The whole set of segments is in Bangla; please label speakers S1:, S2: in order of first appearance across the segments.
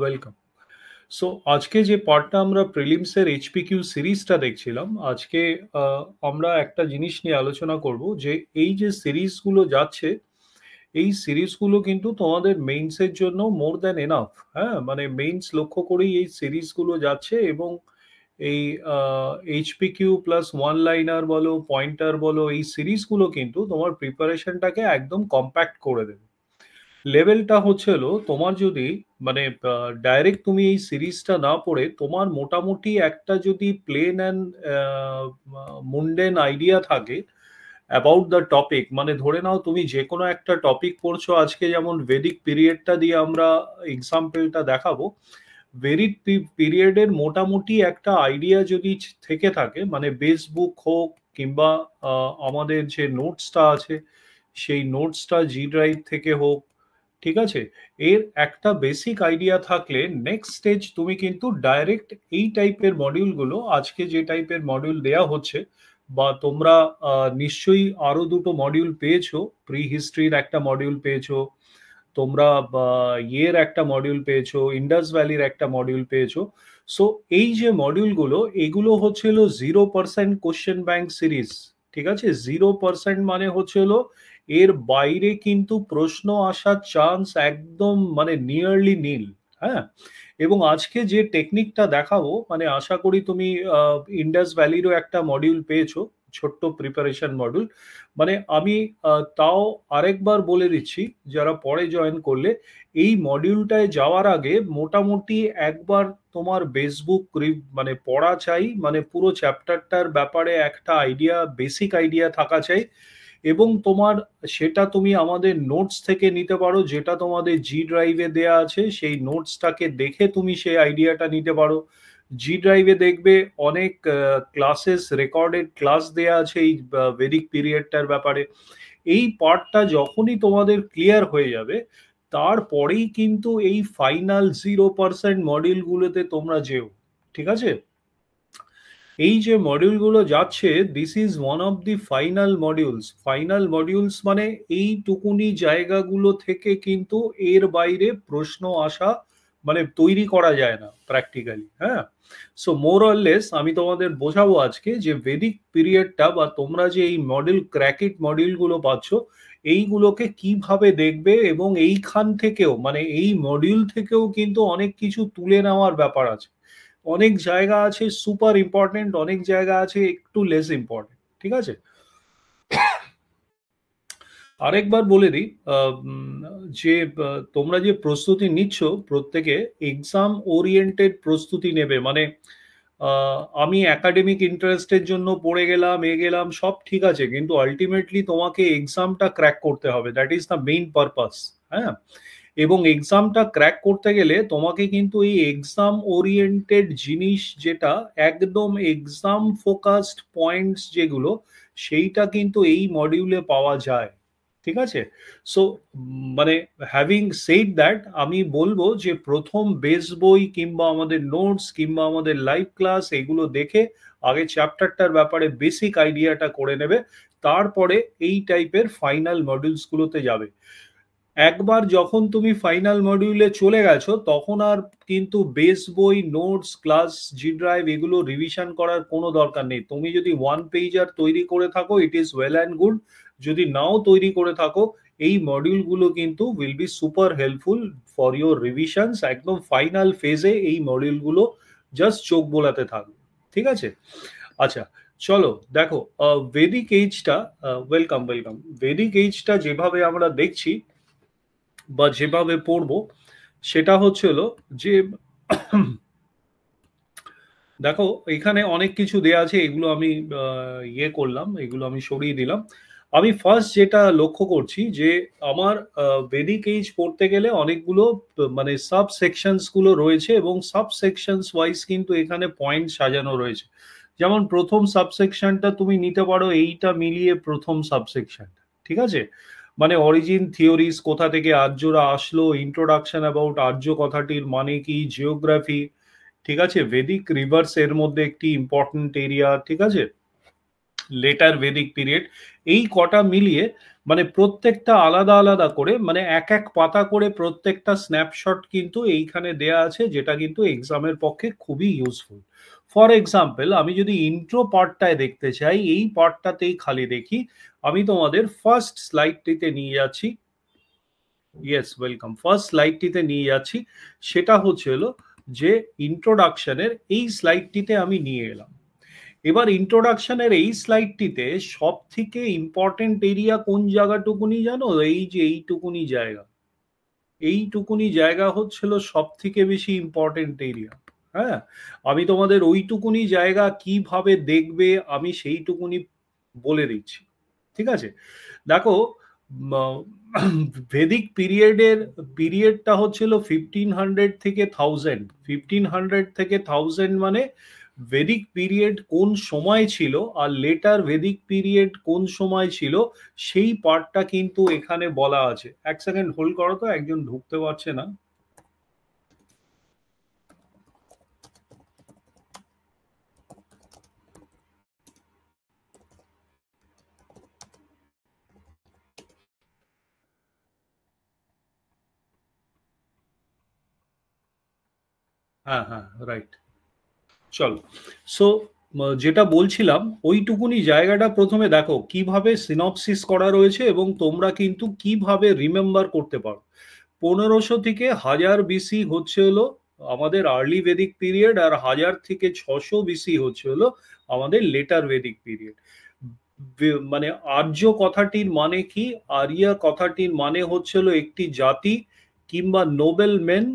S1: ওয়েলকাম। সো আজকে যে পার্টটা আমরা প্রিলিমসের এইচপিকিউ সিরিজটা দেখছিলাম, আজকে আমরা একটা জিনিস নিয়ে আলোচনা করব যে এই যে সিরিজগুলো যাচ্ছে, এই সিরিজগুলো কিন্তু তোমাদের মেইনসের জন্য মোর দ্যান এনাফ। হ্যাঁ, মানে মেইনস লক্ষ্য করেই এই সিরিজগুলো যাচ্ছে এবং এই এইচপিকিউ প্লাস ওয়ান লাইনার বলো, পয়েন্টার বলো, এই সিরিজগুলো কিন্তু তোমার প্রিপারেশনটাকে একদম কম্প্যাক্ট করে দেবে। লেভেলটা হচ্ছে হলো তোমার যদি মানে ডাইরেক্ট তুমি এই সিরিজটা না পড়ে তোমার মোটামুটি একটা যদি প্লেন অ্যান্ড মুন্ডেন আইডিয়া থাকে অ্যাবাউট দ্য টপিক, মানে ধরে নাও তুমি যে কোনো একটা টপিক পড়ছো, আজকে যেমন ভেদিক পিরিয়ডটা দিয়ে আমরা এক্সাম্পলটা দেখাবো। ভেদিক পিরিয়ডের মোটামুটি একটা আইডিয়া যদি থেকে থাকে, মানে বেস বুক হোক কিংবা আমাদের যে নোটসটা আছে সেই নোটসটা জি ড্রাইভ থেকে হোক, ঠিক আছে, এর একটা বেসিক আইডিয়া থাকলে নেক্সট স্টেজ তুমি কিন্তু ডাইরেক্ট এই টাইপের মডিউলগুলো, আজকে যে টাইপের মডিউল দেয়া হচ্ছে, বা তোমরা নিশ্চয়ই আরো দুটো মডিউল পেয়েছো, প্রি হিস্ট্রির একটা মডিউল পেয়েছো তোমরা, বা ইয়ের একটা মডিউল পেয়েছো, ইন্ডাস ভ্যালির একটা মডিউল পেয়েছো। সো এই যে মডিউলগুলো, এগুলো হচ্ছিল 0% কোশ্চেন ব্যাংক সিরিজ। ঠিক আছে, 0% মানে হচ্ছিল এর বাইরে কিন্তু প্রশ্ন আসার চান্স একদম মানে নিয়ারলি নীল। হ্যাঁ, এবং আজকে যে টেকনিকটা দেখাবো, মানে আশা করি তুমি ইন্ডাস ভ্যালিরও একটা মডিউল পেয়েছো, ছোট্ট প্রিপারেশন মডিউল। মানে আমি তাও আরেকবার বলে দিচ্ছি, যারা পরে জয়েন করলে, এই মডিউলটায় যাওয়ার আগে মোটামুটি একবার তোমার বেসবুক মানে পড়া চাই, মানে পুরো চ্যাপ্টারটার ব্যাপারে একটা আইডিয়া, বেসিক আইডিয়া থাকা চাই। এবং তোমার সেটা তুমি আমাদের নোটস থেকে নিতে পারো, যেটা তোমাদের জি ড্রাইভে দেয়া আছে, সেই নোটসটাকে দেখে তুমি সেই আইডিয়াটা নিতে পারো। জি ড্রাইভে দেখবে অনেক ক্লাসেস, রেকর্ডেড ক্লাস দেয়া আছে এই ভেদিক পিরিয়ডটার ব্যাপারে। এই পার্টটা যখনই তোমাদের ক্লিয়ার হয়ে যাবে, তারপরেই কিন্তু এই ফাইনাল 0% মডিউলগুলোতে তোমরা যেও। ঠিক আছে, এই যে মডিউলগুলো যাচ্ছে, this is one of the final modules. Final modules মানে এইটুকুনি জায়গাগুলো থেকে কিন্তু এর বাইরে প্রশ্ন আসা মানে তৈরি করা যায় না প্র্যাকটিক্যালি। হ্যাঁ, সো মোর অর লেস আমি তোমাদের বোঝাবো আজকে যে ভেদিক পিরিয়ডটা, বা তোমরা যে এই মডিউল ক্র্যাকিট মডিউলগুলো পাচ্ছ, এইগুলোকে কিভাবে দেখবে, এবং এইখান থেকেও মানে এই মডিউল থেকেও কিন্তু অনেক কিছু তুলে নেওয়ার ব্যাপার আছে। অনেক জায়গা আছে সুপার ইম্পর্টেন্ট, অনেক জায়গা আছে একটু লেস ইম্পর্টেন্ট। ঠিক আছে, আরেকবার বলে দিই, যে তোমরা যে প্রস্তুতি নিচ্ছ, প্রত্যেকে এক্সাম ওরিয়েন্টেড প্রস্তুতি নেবে। মানে আমি একাডেমিক ইন্টারেস্টের জন্য পড়ে গেলাম, গেলাম, সব ঠিক আছে, কিন্তু আলটিমেটলি তোমাকে এক্সামটা ক্র্যাক করতে হবে, that is the main purpose. হ্যাঁ, এবং এক্সামটা ক্র্যাক করতে গেলে তোমাকে কিন্তু এই এক্সাম ওরিয়েন্টেড জিনিস, যেটা একদম এক্সাম ফোকাসড পয়েন্টস যেগুলো, সেইটা কিন্তু এই মডিউলে পাওয়া যায়। ঠিক আছে, সো মানে হ্যাভিং সেইড দ্যাট, আমি বলবো যে প্রথম বেস বই কিংবা আমাদের নোটস কিংবা আমাদের লাইভ ক্লাস এগুলো দেখে আগে চ্যাপ্টারটার ব্যাপারে বেসিক আইডিয়াটা করে নেবে, তারপরে এই টাইপের ফাইনাল মডিউলসগুলোতে যাবে। একবার যখন তুমি ফাইনাল মডিউলে চলে গেছো, তখন আর কিন্তু বেস বই, নোটস, ক্লাস, জি ড্রাইভ এগুলো রিভিশন করার কোনো দরকার নেই। তুমি যদি ওয়ান পেজার তৈরি করে থাকো, it is well and good. যদি নাও তৈরি করে থাকো, এই মডিউলগুলো কিন্তু will be super helpful for your revisions. একদম ফাইনাল ফেজে এই মডিউলগুলো জাস্ট চোখ বোলাতে থাকবে। ঠিক আছে, আচ্ছা, চলো দেখো, ভেদিক এইজটা, ওয়েলকাম ওয়েলকাম, ভেদিক এইজটা যেভাবে আমরা দেখছি বা যেভাবে পড়বো, সেটা হচ্ছে হলো যে দেখো, এখানে অনেক কিছু দেয়া আছে, এগুলো আমি ইয়ে করলাম, এগুলো আমি সরিয়ে দিলাম। আমি ফার্স্ট যেটা লক্ষ্য করছি যে আমার ভেদিক এইজ পড়তে গেলে অনেকগুলো মানে সাব সেকশনস গুলো রয়েছে, এবং সাব সেকশনস ওয়াইজ কিন্তু এখানে পয়েন্ট সাজানো রয়েছে। যেমন প্রথম সাবসেকশনটা তুমি নিতে পারো এইটা মিলিয়ে প্রথম সাবসেকশন। ঠিক আছে, মানে অরিজিন থিওরিজ, কোথা থেকে আর্যরা আসলো, ইন্ট্রোডাকশন অ্যাবাউট আর্য কথাটির মানে কি, জিওগ্রাফি। ঠিক আছে, ভেদিক রিভার্স এর মধ্যে একটি ইম্পর্টেন্ট এরিয়া। ঠিক আছে, লেটার ভেদিক পিরিয়ড, এই কটা মিলিয়ে মানে প্রত্যেকটা আলাদা আলাদা করে মানে এক এক পাতা করে প্রত্যেকটা স্ন্যাপশট কিন্তু এইখানে দেয়া আছে, যেটা কিন্তু এক্সামের পক্ষে খুবই ইউজফুল। ফর এক্সাম্পল, আমি যদি ইন্ট্রো পার্টটায় দেখতে চাই, এই পার্টটাতেই খালি দেখি, আমি তোমাদের ফার্স্ট স্লাইডটিতে নিয়ে যাচ্ছি। Yes, welcome. ফার্স্ট স্লাইডটিতে নিয়ে যাচ্ছি, সেটা হচ্ছে হলো যে ইন্ট্রোডাকশনের এই স্লাইডটিতে আমি নিয়ে এলাম। এবার ইন্ট্রোডাকশনের এই স্লাইডটিতে সব থেকে ইম্পর্টেন্ট এরিয়া কোন জায়গাটুকুনি জানো? এই যে এইটুকুনি জায়গা, এইটুকুনি জায়গা হচ্ছিল সব থেকে বেশি ইম্পর্টেন্ট এরিয়া। হ্যাঁ, আমি তোমাদের ওইটুকুনি জায়গা কিভাবে দেখবে আমি সেইটুকুনি বলে দিচ্ছি। ঠিক আছে, দেখো, ভেদিক পিরিয়ডটা হচ্ছিল 1500 থেকে 1000। 1500 থেকে 1000 মানে ভেদিক পিরিয়ড কোন সময় ছিল আর লেটার ভেদিক পিরিয়ড কোন সময় ছিল, সেই পার্টটা কিন্তু এখানে বলা আছে। এক সেকেন্ড হোল্ড করো তো, একজন ঢুকতে পারছে না। হ্যাঁ হ্যাঁ, রাইট। চলো, সো যেটা বলছিলাম, ওইটুকুনি জায়গাটা প্রথমে দেখো কিভাবে সিনপসিস করা রয়েছে এবং তোমরা কিন্তু কিভাবে রিমেম্বার করতে পারো। 1500 থেকে 1000 বিসি হচ্ছে হলো আমাদের আর্লি ভেদিক পিরিয়ড, আর 1000 থেকে 600 বিসি হচ্ছে হলো আমাদের লেটার ভেদিক পিরিয়ড। মানে আর্য কথাটির মানে কি? আরিয়া কথাটির মানে হচ্ছে হলো একটি জাতি কিংবা নোবেল মেন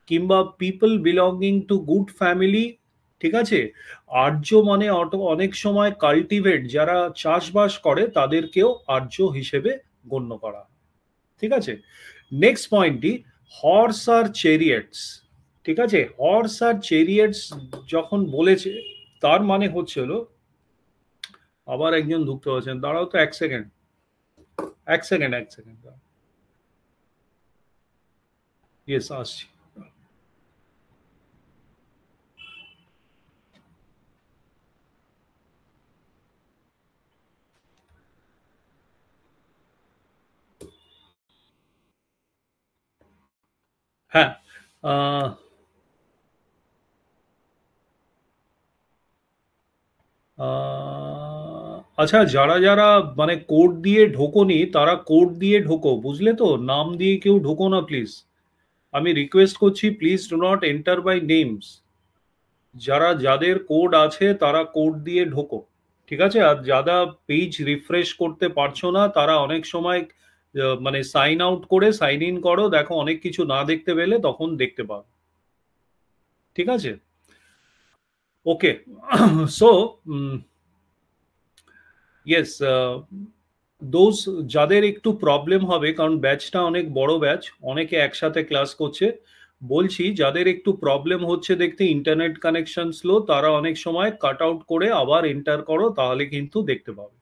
S1: কিংবা people belonging to good family. ঠিক আছে, আর্য মানে অনেক সময় কাল্টিভেট, যারা চাষবাস করে তাদেরকেও আর্য হিসেবে গণ্য করা হয়। ঠিক আছে, নেক্সট পয়েন্টটি, হর্স আর চেরিয়েটস। ঠিক আছে, হর্স আর চেরিয়েটস যখন বলেছে, তার মানে হচ্ছে হলো, আবার একজন ঢুকতে পারছেন, দাঁড়াও তো এক সেকেন্ড, এক সেকেন্ড, এক সেকেন্ড। ইয়েস, আসছি। হ্যাঁ, আহ, আচ্ছা, যারা যারা মানে কোড দিয়ে ঢোকোনি তারা কোড দিয়ে ঢোকো, বুঝলে তো? নাম দিয়ে কেউ ঢোকো না প্লিজ। আমি রিকোয়েস্ট করছি, please do not enter by names. যারা যাদের কোড আছে তারা কোড দিয়ে ঢোকো। ঠিক আছে, আর যারা পেজ রিফ্রেশ করতে পারছো না তারা অনেক সময় মানে সাইন আউট করে সাইন ইন করো, দেখো অনেক কিছু না দেখতে পেলে তখন দেখতে পাও। ঠিক আছে, ওকে। সো ইয়েস, দোজ যাদের একটু প্রবলেম হবে, কারণ ব্যাচটা অনেক বড় ব্যাচ, অনেকে একসাথে ক্লাস করছে, বলছি যাদের একটু প্রবলেম হচ্ছে দেখতে, ইন্টারনেট কানেকশন স্লো, তারা অনেক সময় কাট আউট করে আবার এন্টার করো, তাহলে কিন্তু দেখতে পাবে।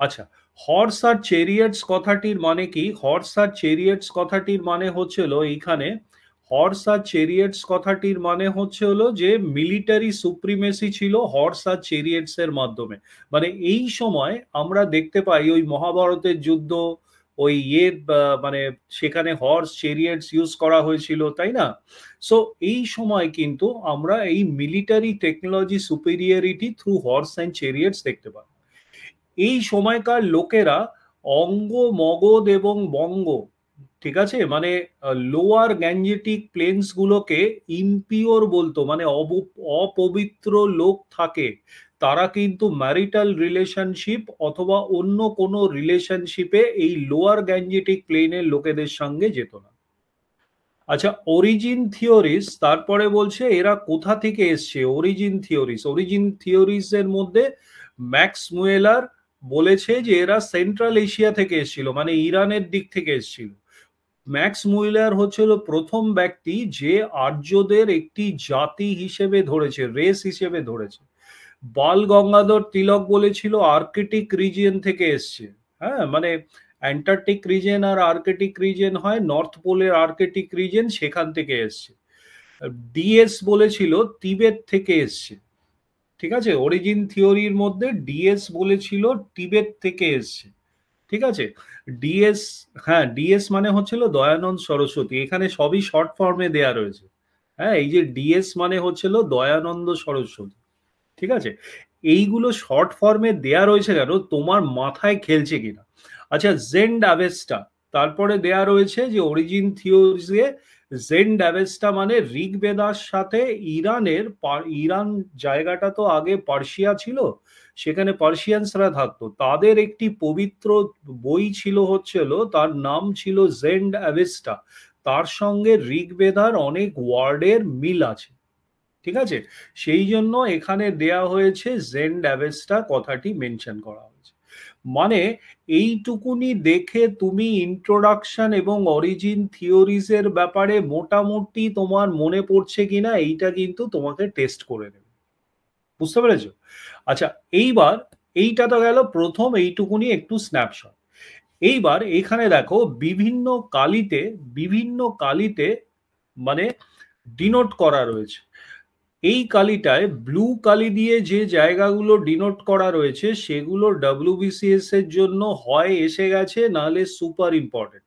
S1: আচ্ছা, হর্স আর চেরিয়টস কথাটির মানে কি? হর্স আর চেরিয়টস কথাটির মানে হচ্ছিল এইখানে, হর্স আর চেরিয়টস কথাটির মানে হচ্ছে হলো যে মিলিটারি সুপ্রিমেসি ছিল হর্স আর চেরিয়টস এর মাধ্যমে। মানে এই সময় আমরা দেখতে পাই ওই মহাভারতের যুদ্ধ, ওই মানে সেখানে হর্স চেরিয়টস ইউজ করা হয়েছিল, তাই না? সো এই সময় কিন্তু আমরা এই military technology superiority through horse and chariots দেখতে পাই। এই সময়কার লোকেরা অঙ্গ, মগধ এবং বঙ্গ, ঠিক আছে, মানে লোয়ার গ্যাঞ্জেটিক প্লেন্স গুলোকে ইমপিওর বলতো, মানে অপবিত্র লোক থাকে, তারা কিন্তু ম্যারিটাল রিলেশনশিপ অথবা অন্য কোনো রিলেশনশিপে এই লোয়ার গ্যাঞ্জেটিক প্লেনের লোকেদের সঙ্গে যেত না। আচ্ছা, অরিজিন থিওরিস, তারপরে বলছে এরা কোথা থেকে এসছে। অরিজিন থিওরিস এর মধ্যে ম্যাক্স মুয়েলার বলেছে যে এরা সেন্ট্রাল এশিয়া থেকে এসেছিল, মানে ইরানের দিক থেকে এসেছিল। ম্যাক্স মুইলার হচ্ছিল প্রথম ব্যক্তি যে আর্যদের একটি জাতি হিসেবে ধরেছে, রেস হিসেবে ধরেছে। বাল গঙ্গাধর তিলক বলেছিল আর্কটিক রিজিয়ন থেকে এসছে। হ্যাঁ, মানে অ্যান্টার্কটিক রিজিয়ন আর আর্কটিক রিজিয়ন হয়, নর্থ পোলের আর্কটিক রিজিয়ন, সেখান থেকে এসছে। ডিএস বলেছিল তিবেত থেকে এসছে। ঠিক আছে? অরিজিন থিওরির মধ্যে ডিএস বলেছিল টিবেট থেকে এসছে। ঠিক আছে? ডিএস, হ্যাঁ, ডিএস মানে হচ্ছিল দয়ানন্দ সরস্বতী। এখানে সবই শর্ট ফর্মে দেয়া রয়েছে। হ্যাঁ, এই যে ডিএস মানে হচ্ছিল দয়ানন্দ সরস্বতী। ঠিক আছে? এইগুলো শর্ট ফর্মে দেয়া রয়েছে কেন? তোমার মাথায় খেলছে কিনা? আচ্ছা, জেন্ড অ্যাভেস্টা, তারপরে দেয়া রয়েছে যে অরিজিন থিওরিজে জেন্ড অ্যাভেস্টা মানে ঋগ্বেদার সাথে ইরানের ইরান জায়গাটা তো আগে পার্সিয়া ছিল, সেখানে পার্সিয়ানসরা থাকতো, তাদের একটি পবিত্র বই ছিল, হচ্ছিল তার নাম ছিল জেন্ড অ্যাভেস্টা। তার সঙ্গে ঋগ্বেদার অনেক ওয়ার্ডের মিল আছে। ঠিক আছে? সেই জন্য এখানে দেয়া হয়েছে জেন্ড অ্যাভেস্টা কথাটি মেনশন করা হয়েছে। মানে এইটুকুনি দেখে তুমি ইন্ট্রোডাকশন এবং অরিজিন থিওরিজের ব্যাপারে মোটামুটি তোমার মনে পড়ছে কিনা এইটা কিন্তু তোমাকে টেস্ট করে নেবে। বুঝতে পেরেছো? আচ্ছা, এইবার এইটা তো গেল প্রথম এইটুকুনি একটু স্ন্যাপশট। এইবার এখানে দেখো বিভিন্ন কালিতে মানে ডিনোট করা রয়েছে। এই কালিটায় ব্লু কালি দিয়ে যে জায়গাগুলো ডিনোট করা রয়েছে সেগুলো ডব্লিউবিসিএস এর জন্য হয় এসে গেছে, নাহলে সুপার ইম্পর্টেন্ট।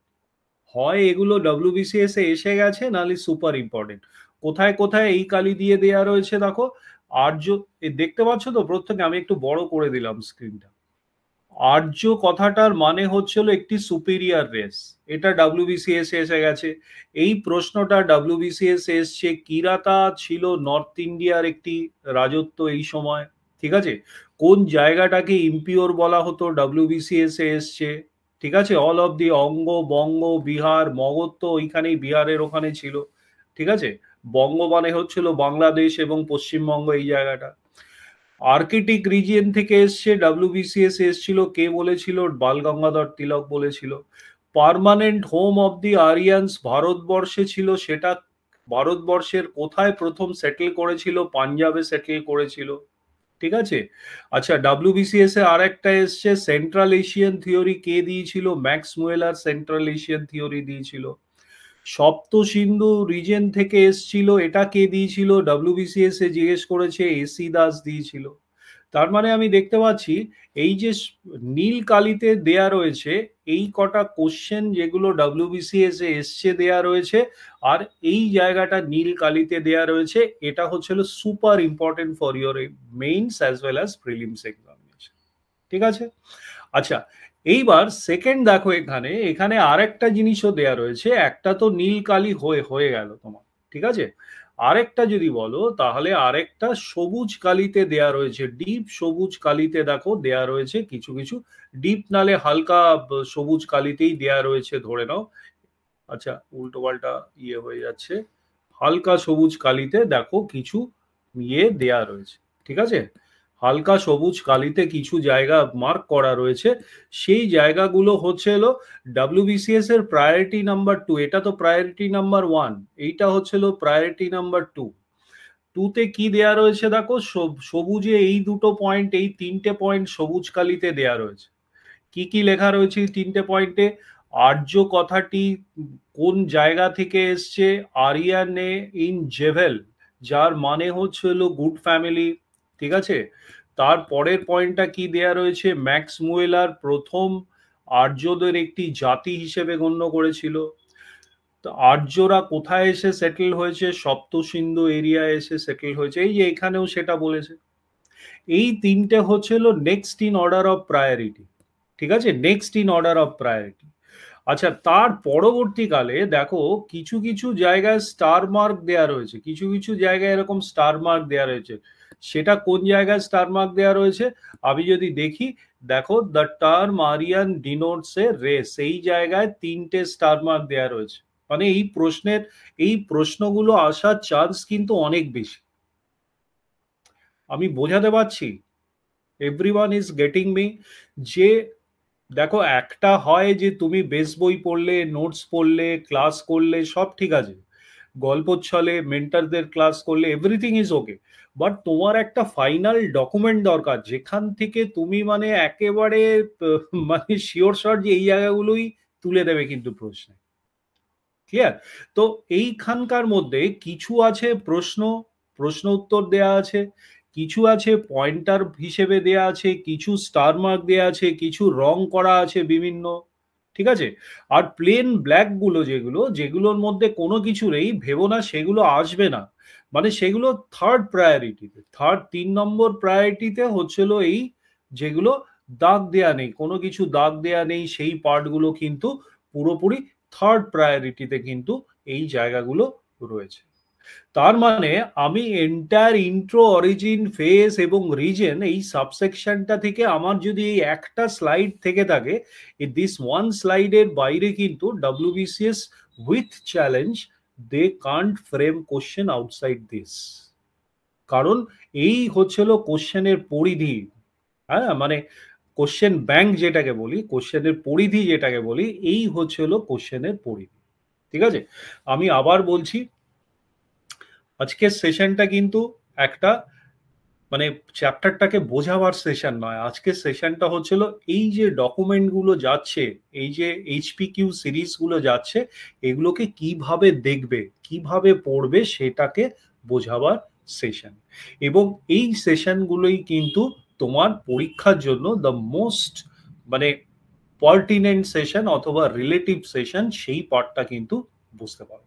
S1: হয় এগুলো ডব্লিউবিসিএস এ এসে গেছে, নাহলে সুপার ইম্পর্টেন্ট। কোথায় কোথায় এই কালি দিয়ে দেয়া রয়েছে দেখো। আর্য, দেখতে পাচ্ছ তো? প্রত্যেকে আমি একটু বড় করে দিলাম স্ক্রিনটা। আর্য কথাটার মানে হচ্ছিল একটি সুপিরিয়ার রেস, এটা ডব্লিউবিসিএস এসে গেছে। এই প্রশ্নটা ডব্লিউবিসিএস এসছে, কিরাতা ছিল নর্থ ইন্ডিয়ার একটি রাজত্ব এই সময়। ঠিক আছে? কোন জায়গাটাকে ইম্পিওর বলা হতো ডব্লিউবিসিএস এসছে। ঠিক আছে? অল অফ দি অঙ্গ, বঙ্গ, বিহার, মগধ তো ওইখানেই বিহারের ওখানে ছিল। ঠিক আছে? বঙ্গ মানে হচ্ছিল বাংলাদেশ এবং পশ্চিমবঙ্গ, এই জায়গাটা। আর্কিটিক রিজিয়ন থেকে এসছে, ডব্লিউবিসিএস এসছিল, কে বলেছিল? বাল গঙ্গাধর তিলক বলেছিল। Permanent home of the Aryans ভারতবর্ষে ছিল, সেটা ভারতবর্ষের কোথায় প্রথম সেটেল করেছিল? পাঞ্জাবে সেটেল করেছিল। ঠিক আছে? আচ্ছা, ডব্লিউবিসিএস এ আর একটা এসছে সেন্ট্রাল এশিয়ান থিওরি, কে দিয়েছিল? ম্যাক্স মুয়েলার সেন্ট্রাল এশিয়ান থিওরি দিয়েছিল। সপ্ত সিন্ধু রিজেন থেকে এসছিল, এটা কে দিয়েছিল? ডব্লিউবিসিএস এ জিজ্ঞেস করেছে, এসি দাস দিয়েছিল। তার মানে আমি দেখতে পাচ্ছি এই যে নীল কালিতে দেয়া রয়েছে এই কটা কোশ্চেন যেগুলো ডব্লিউবিসিএস এ এসছে দেয়া রয়েছে, আর এই জায়গাটা নীল কালিতে দেয়া রয়েছে, এটা হচ্ছিল super important for your means as well as prelims examination. ঠিক আছে? আচ্ছা, এইবার সেকেন্ড দেখো, এখানে এখানে আরেকটা জিনিসও দেয়া রয়েছে। একটা তো নীল কালি হয়ে হয়ে গেল তোমার। ঠিক আছে? আরেকটা যদি বলো তাহলে আরেকটা সবুজ কালিতে দেয়া রয়েছে, ডিপ সবুজ কালিতে দেখো দেয়া রয়েছে কিছু কিছু। ডিপ নালে হালকা সবুজ কালিতেই দেয়া রয়েছে ধরে নাও। আচ্ছা, উল্টো পাল্টা ইয়ে হয়ে যাচ্ছে। হালকা সবুজ কালিতে দেখো কিছু ইয়ে দেয়া রয়েছে। ঠিক আছে? হালকা সবুজ কালিতে কিছু জায়গা মার্ক করা রয়েছে। সেই জায়গাগুলো হচ্ছে হলো ডব্লিউবিসিএস এর প্রায়োরিটি নাম্বার 2। এটা তো প্রায়োরিটি নাম্বার 1, এইটা হচ্ছে হলো প্রায়োরিটি নাম্বার 2। 2 তে কি দেয়া রয়েছে দেখো, সবুজে এই দুটো পয়েন্ট, এই তিনটে পয়েন্ট সবুজ কালিতে দেয়া রয়েছে। কি কি লেখা রয়েছে এই তিনটে পয়েন্টে? আর্য কথাটি কোন জায়গা থেকে এসছে? আরিয়ানে ইন জেভেল, যার মানে হচ্ছে হলো গুড ফ্যামিলি। ঠিক আছে? তার পরের পয়েন্টটা কি দেয়া রয়েছে? ম্যাক্স মুয়েলার প্রথম আর্যদের একটি জাতি হিসেবে গণ্য করেছিল। তো আর্যরা কোথায় এসে সেটেল হয়েছে? সপ্ত সিন্ধু এরিয়ায় এসে সেটেল হয়েছে, এই যে এখানেও সেটা বলেছে। এই তিনটে হচ্ছিল next in order of priority. ঠিক আছে? Next in order of priority. আচ্ছা, তার পরবর্তীকালে দেখো কিছু কিছু জায়গায় স্টার মার্ক দেয়া রয়েছে, কিছু কিছু জায়গায় এরকম স্টার মার্ক দেয়া রয়েছে। সেটা কোন জায়গায় স্টার মার্ক দেয়া রয়েছে? আমি যদি দেখি, দেখো the term Aryan denotes a race, এই জায়গায় তিনটে স্টার মার্ক দেয়া রয়েছে। মানে এই প্রশ্নগুলো আসার চান্স কিন্তু অনেক বেশি। আমি বোঝাতে পারছি? Everyone is getting me? যে দেখো, একটা হয় যে তুমি বেস বই পড়লে, নোটস পড়লে, ক্লাস করলে, সব ঠিক আছে, গল্প ছলে মেন্টারদের ক্লাস করলে, এভরিথিং ইজ ওকে। বাট তোমার একটা ফাইনাল ডকুমেন্ট দরকার, যেখান থেকে তুমি মানে একেবারে মানে শিওর শট যে এই জায়গাগুলোই তুলে দেবে কিন্তু প্রশ্নে। ক্লিয়ার? তো এইখানকার মধ্যে কিছু আছে প্রশ্ন, প্রশ্ন উত্তর দেয়া আছে। কিছু আছে পয়েন্টার হিসেবে দেয়া আছে, কিছু স্টার মার্ক দেয়া আছে, কিছু রং করা আছে বিভিন্ন, ঠিক আছে? আর প্লেন ব্ল্যাক গুলো যেগুলো, যেগুলোর মধ্যে কোনো কিছু নেই, ভেবো না সেগুলো আসবে না। মানে সেগুলো থার্ড প্রায়োরিটিতে, 3 নম্বর প্রায়োরিটিতে হচ্ছিল এই যেগুলো দাগ দেয়া নেই, কোনো কিছু দাগ দেয়া নেই, সেই পার্টগুলো কিন্তু পুরোপুরি থার্ড প্রায়োরিটিতে কিন্তু এই জায়গাগুলো রয়েছে। তার মানে আমি এন্টায়ার ইন্ট্রো, অরিজিন, ফেস এবং রিজন এই সাবসেকশনটা থেকে আমার যদি এই একটা স্লাইড থেকে থাকে, দিস ওয়ান স্লাইডের বাইরে কিন্তু WBCS with challenge they can't frame question outside this. কারণ এই হচ্ছিল কোশ্চেনের পরিধি। হ্যাঁ, মানে কোশ্চেন ব্যাংক যেটাকে বলি, কোশ্চেনের পরিধি যেটাকে বলি, এই হচ্ছিল কোশ্চেনের পরিধি। ঠিক আছে, আমি আবার বলছি, আজকের সেশনটা কিন্তু একটা মানে চ্যাপ্টারটাকে বোঝাবার সেশন নয়। আজকের সেশনটা হচ্ছিল এই যে ডকুমেন্টগুলো যাচ্ছে, এই যে এইচপিকিউ সিরিজগুলো যাচ্ছে, এগুলোকে কিভাবে দেখবে, কিভাবে পড়বে সেটাকে বোঝাবার সেশন। এবং এই সেশনগুলোই কিন্তু তোমার পরীক্ষার জন্য দ্য মোস্ট মানে পার্টিনেন্ট সেশন অথবা রিলেটিভ সেশন, সেই পার্টটা কিন্তু বুঝতে পারো।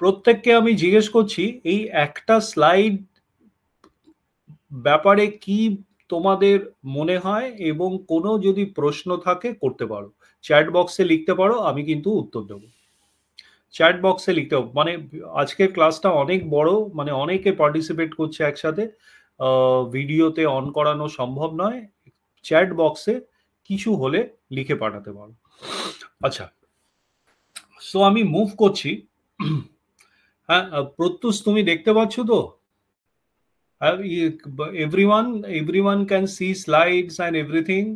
S1: প্রত্যেককে আমি জিজ্ঞেস করছি এই একটা স্লাইড ব্যাপারে কি তোমাদের মনে হয়, এবং কোনো যদি প্রশ্ন থাকে করতে পারো, চ্যাট বক্সে লিখতে পারো, আমি কিন্তু উত্তর দেবো। চ্যাট বক্সে লিখতে হবে, মানে আজকের ক্লাসটা অনেক বড়, মানে অনেকে পার্টিসিপেট করছে একসাথে, ভিডিওতে অন করানো সম্ভব নয়, চ্যাট বক্সে কিছু হলে লিখে পাঠাতে পারো। আচ্ছা, সো আমি মুভ করছি। হ্যাঁ, প্রত্যুষ তুমি দেখতে পাচ্ছ তো? Everyone can see slides and everything?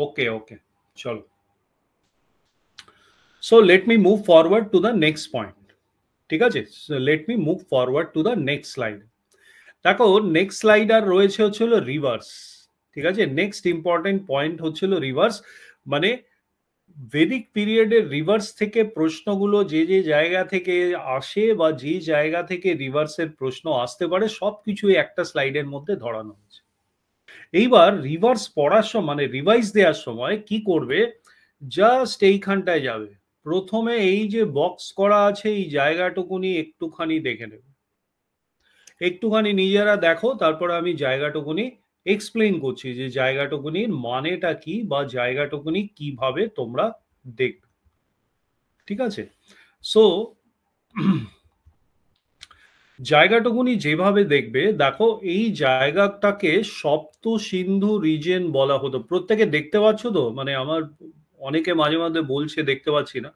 S1: Okay, okay, chalo. So let me move forward to the next point. ঠিক আছে, so let me move forward to the next slide. দেখো নেক্সট স্লাইড আর রয়েছে হচ্ছিল রিভার্স। ঠিক আছে, নেক্সট ইম্পর্টেন্ট পয়েন্ট হচ্ছিল রিভার্স, মানে ভেদিক পিরিয়ডের রিভার্স থেকে প্রশ্নগুলো যে যে জায়গা থেকে আসে বা যে জায়গা থেকে রিভার্সের প্রশ্ন আসতে পারে, সবকিছু একটা স্লাইডের মধ্যে ধরানো হয়েছে। এইবার রিভার্স পড়ার সময়, মানে রিভাইজ দেওয়ার সময় কি করবে, জাস্ট এইখানটায় যাবে, প্রথমে এই যে বক্স করা আছে এই জায়গাটুকুনি একটুখানি দেখে নেবে, একটুখানি নিজেরা দেখো, তারপর আমি জায়গাটুকুনি এক্সপ্লেইন করছি যে জায়গাটুকুনির মানেটা কি বা জায়গাটুকুনি কিভাবে তোমরা দেখবে। ঠিক আছে, সো জায়গাটুকুনি যেভাবে দেখবে, দেখো এই জায়গাটাকে সপ্ত সিন্ধু রিজেন বলা হতো। প্রত্যেকে দেখতে পাচ্ছ তো? মানে আমার অনেকে মাঝে মাঝে বলছে দেখতে পাচ্ছি না।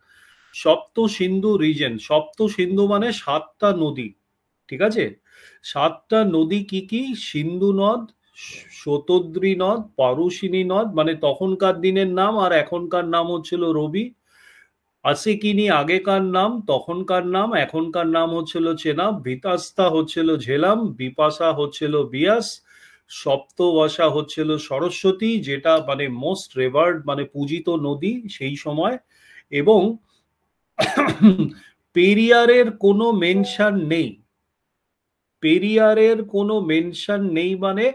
S1: সপ্ত সিন্ধু রিজেন, সপ্ত সিন্ধু মানে 7টা নদী। ঠিক আছে, 7টা নদী কি কি? সিন্ধু নদ, শতদ্রী নদ, পারুশিনী নদ, মানে তখনকার দিনের নাম, আর এখনকার নাম হচ্ছিল রবি। আসিকিনি আগেকার নাম, তখনকার নাম, এখনকার নাম হচ্ছিল চেনাব। ভিতাস্তা হচ্ছিল ঝেলাম, বিপাশা হচ্ছিল বিয়াস, সপ্তবসা হচ্ছিল সরস্বতী, যেটা মানে মোস্ট রেভার্ড মানে পূজিত নদী সেই সময়। এবং পেরিয়ারের কোনো মেনশন নেই, পেরিয়ারের কোনো মেনশন নেই, মানে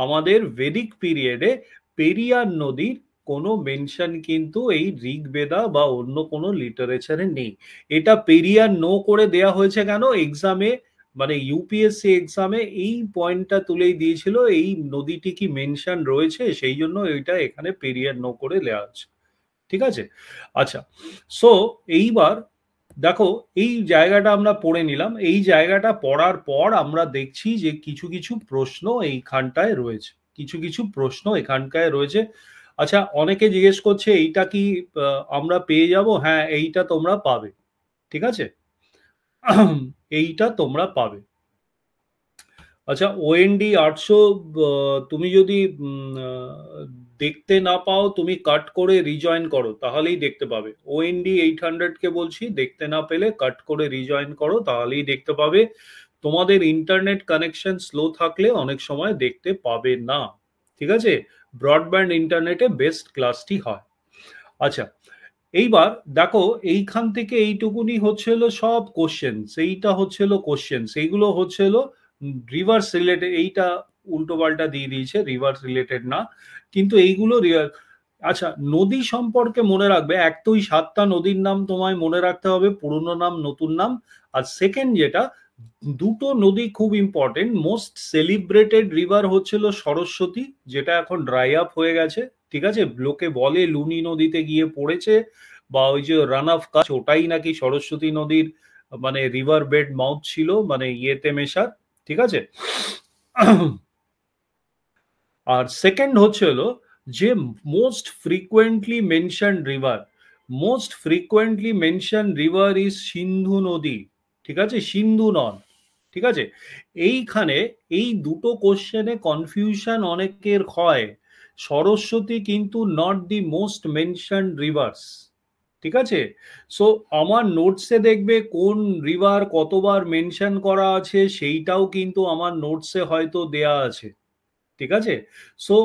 S1: আমাদের ভেদিক পিরিয়ডে পেরিয়ার নদীর কোনো মেনশন কিন্তু এই ঋগ্বেদা বা অন্য কোনো লিটারেচারে নেই। এটা পেরিয়ার নো করে দেয়া হয়েছে কেন? এক্সামে মানে ইউপিএসসি এক্সামে এই পয়েন্টটা তুলেই দিয়েছিল, এই নদীটি কি মেনশন রয়েছে, সেই জন্য এটা এখানে পেরিয়ার নো করে দেওয়া আছে। ঠিক আছে, আচ্ছা, সো এইবার দেখো এই জায়গাটা আমরা পড়ে নিলাম, এই জায়গাটা পড়ার পর আমরা দেখছি যে কিছু কিছু প্রশ্ন এইখানটায় রয়েছে, কিছু কিছু প্রশ্ন এখানটায় রয়েছে। আচ্ছা, অনেকে জিজ্ঞেস করছে এইটা কি আমরা পেয়ে যাব? হ্যাঁ, এইটা তোমরা পাবে। ঠিক আছে, এইটা তোমরা পাবে। আচ্ছা, ওএনডি 800 তুমি যদি দেখতে না পাও, তুমি কাট করে রিজয়েন করো, তাহলেই দেখতে পাবে। ওএনডি 800 কে বলছি, দেখতে না পেলে কাট করে রিজয়েন করো, তাহলেই দেখতে পাবে। তোমাদের ইন্টারনেট কানেকশন স্লো থাকলে অনেক সময় দেখতে পাবে না। ঠিক আছে, ব্রডব্যান্ড ইন্টারনেটে বেস্ট ক্লাসটি হয়। আচ্ছা, এইবার দেখো এইখান থেকে এইটুকুনি হচ্ছিল সব কোশ্চেন, সেইটা হচ্ছিল কোশ্চেন, সেইগুলো হচ্ছিল রিভার্স রিলেটেড, এইটা উল্টো পাল্টা দিয়ে দিয়েছে, রিভার্স রিলেটেড না, কিন্তু এইগুলো আচ্ছা, নদী সম্পর্কে মনে রাখবে, এক তো ওই 7টা নদীর নাম তোমায় মনে রাখতে হবে, পুরনো নাম নতুন নাম। আর সেকেন্ড যেটা, দুটো নদী খুব ইম্পর্টেন্ট, মোস্ট সেলিব্রেটেড রিভার হচ্ছিল সরস্বতী, যেটা এখন ড্রাই আপ হয়ে গেছে। ঠিক আছে, লোকে বলে লুনি নদীতে গিয়ে পড়েছে, বা ওই যে রান অফ কাচ, ওটাই নাকি সরস্বতী নদীর মানে রিভার বেড মাউথ ছিল, মানে ইয়েতে মেশার। ঠিক আছে। আর সেকেন্ড হচ্ছে হলো যে most frequently mention river, most frequently mention river is Sindhu নদী। ঠিক আছে, সিন্ধু নদ। ঠিক আছে, এইখানে এই দুটো কোশ্চেনে কনফিউশন অনেকের হয়। সরস্বতী কিন্তু not the most mention rivers. ঠিক আছে, সো আমার নোটসে দেখবে কোন রিভার কতবার মেনশন করা আছে, সেইটাও কিন্তু আমার নোটসে হয়তো দেয়া আছে। ঠিক আছে, সো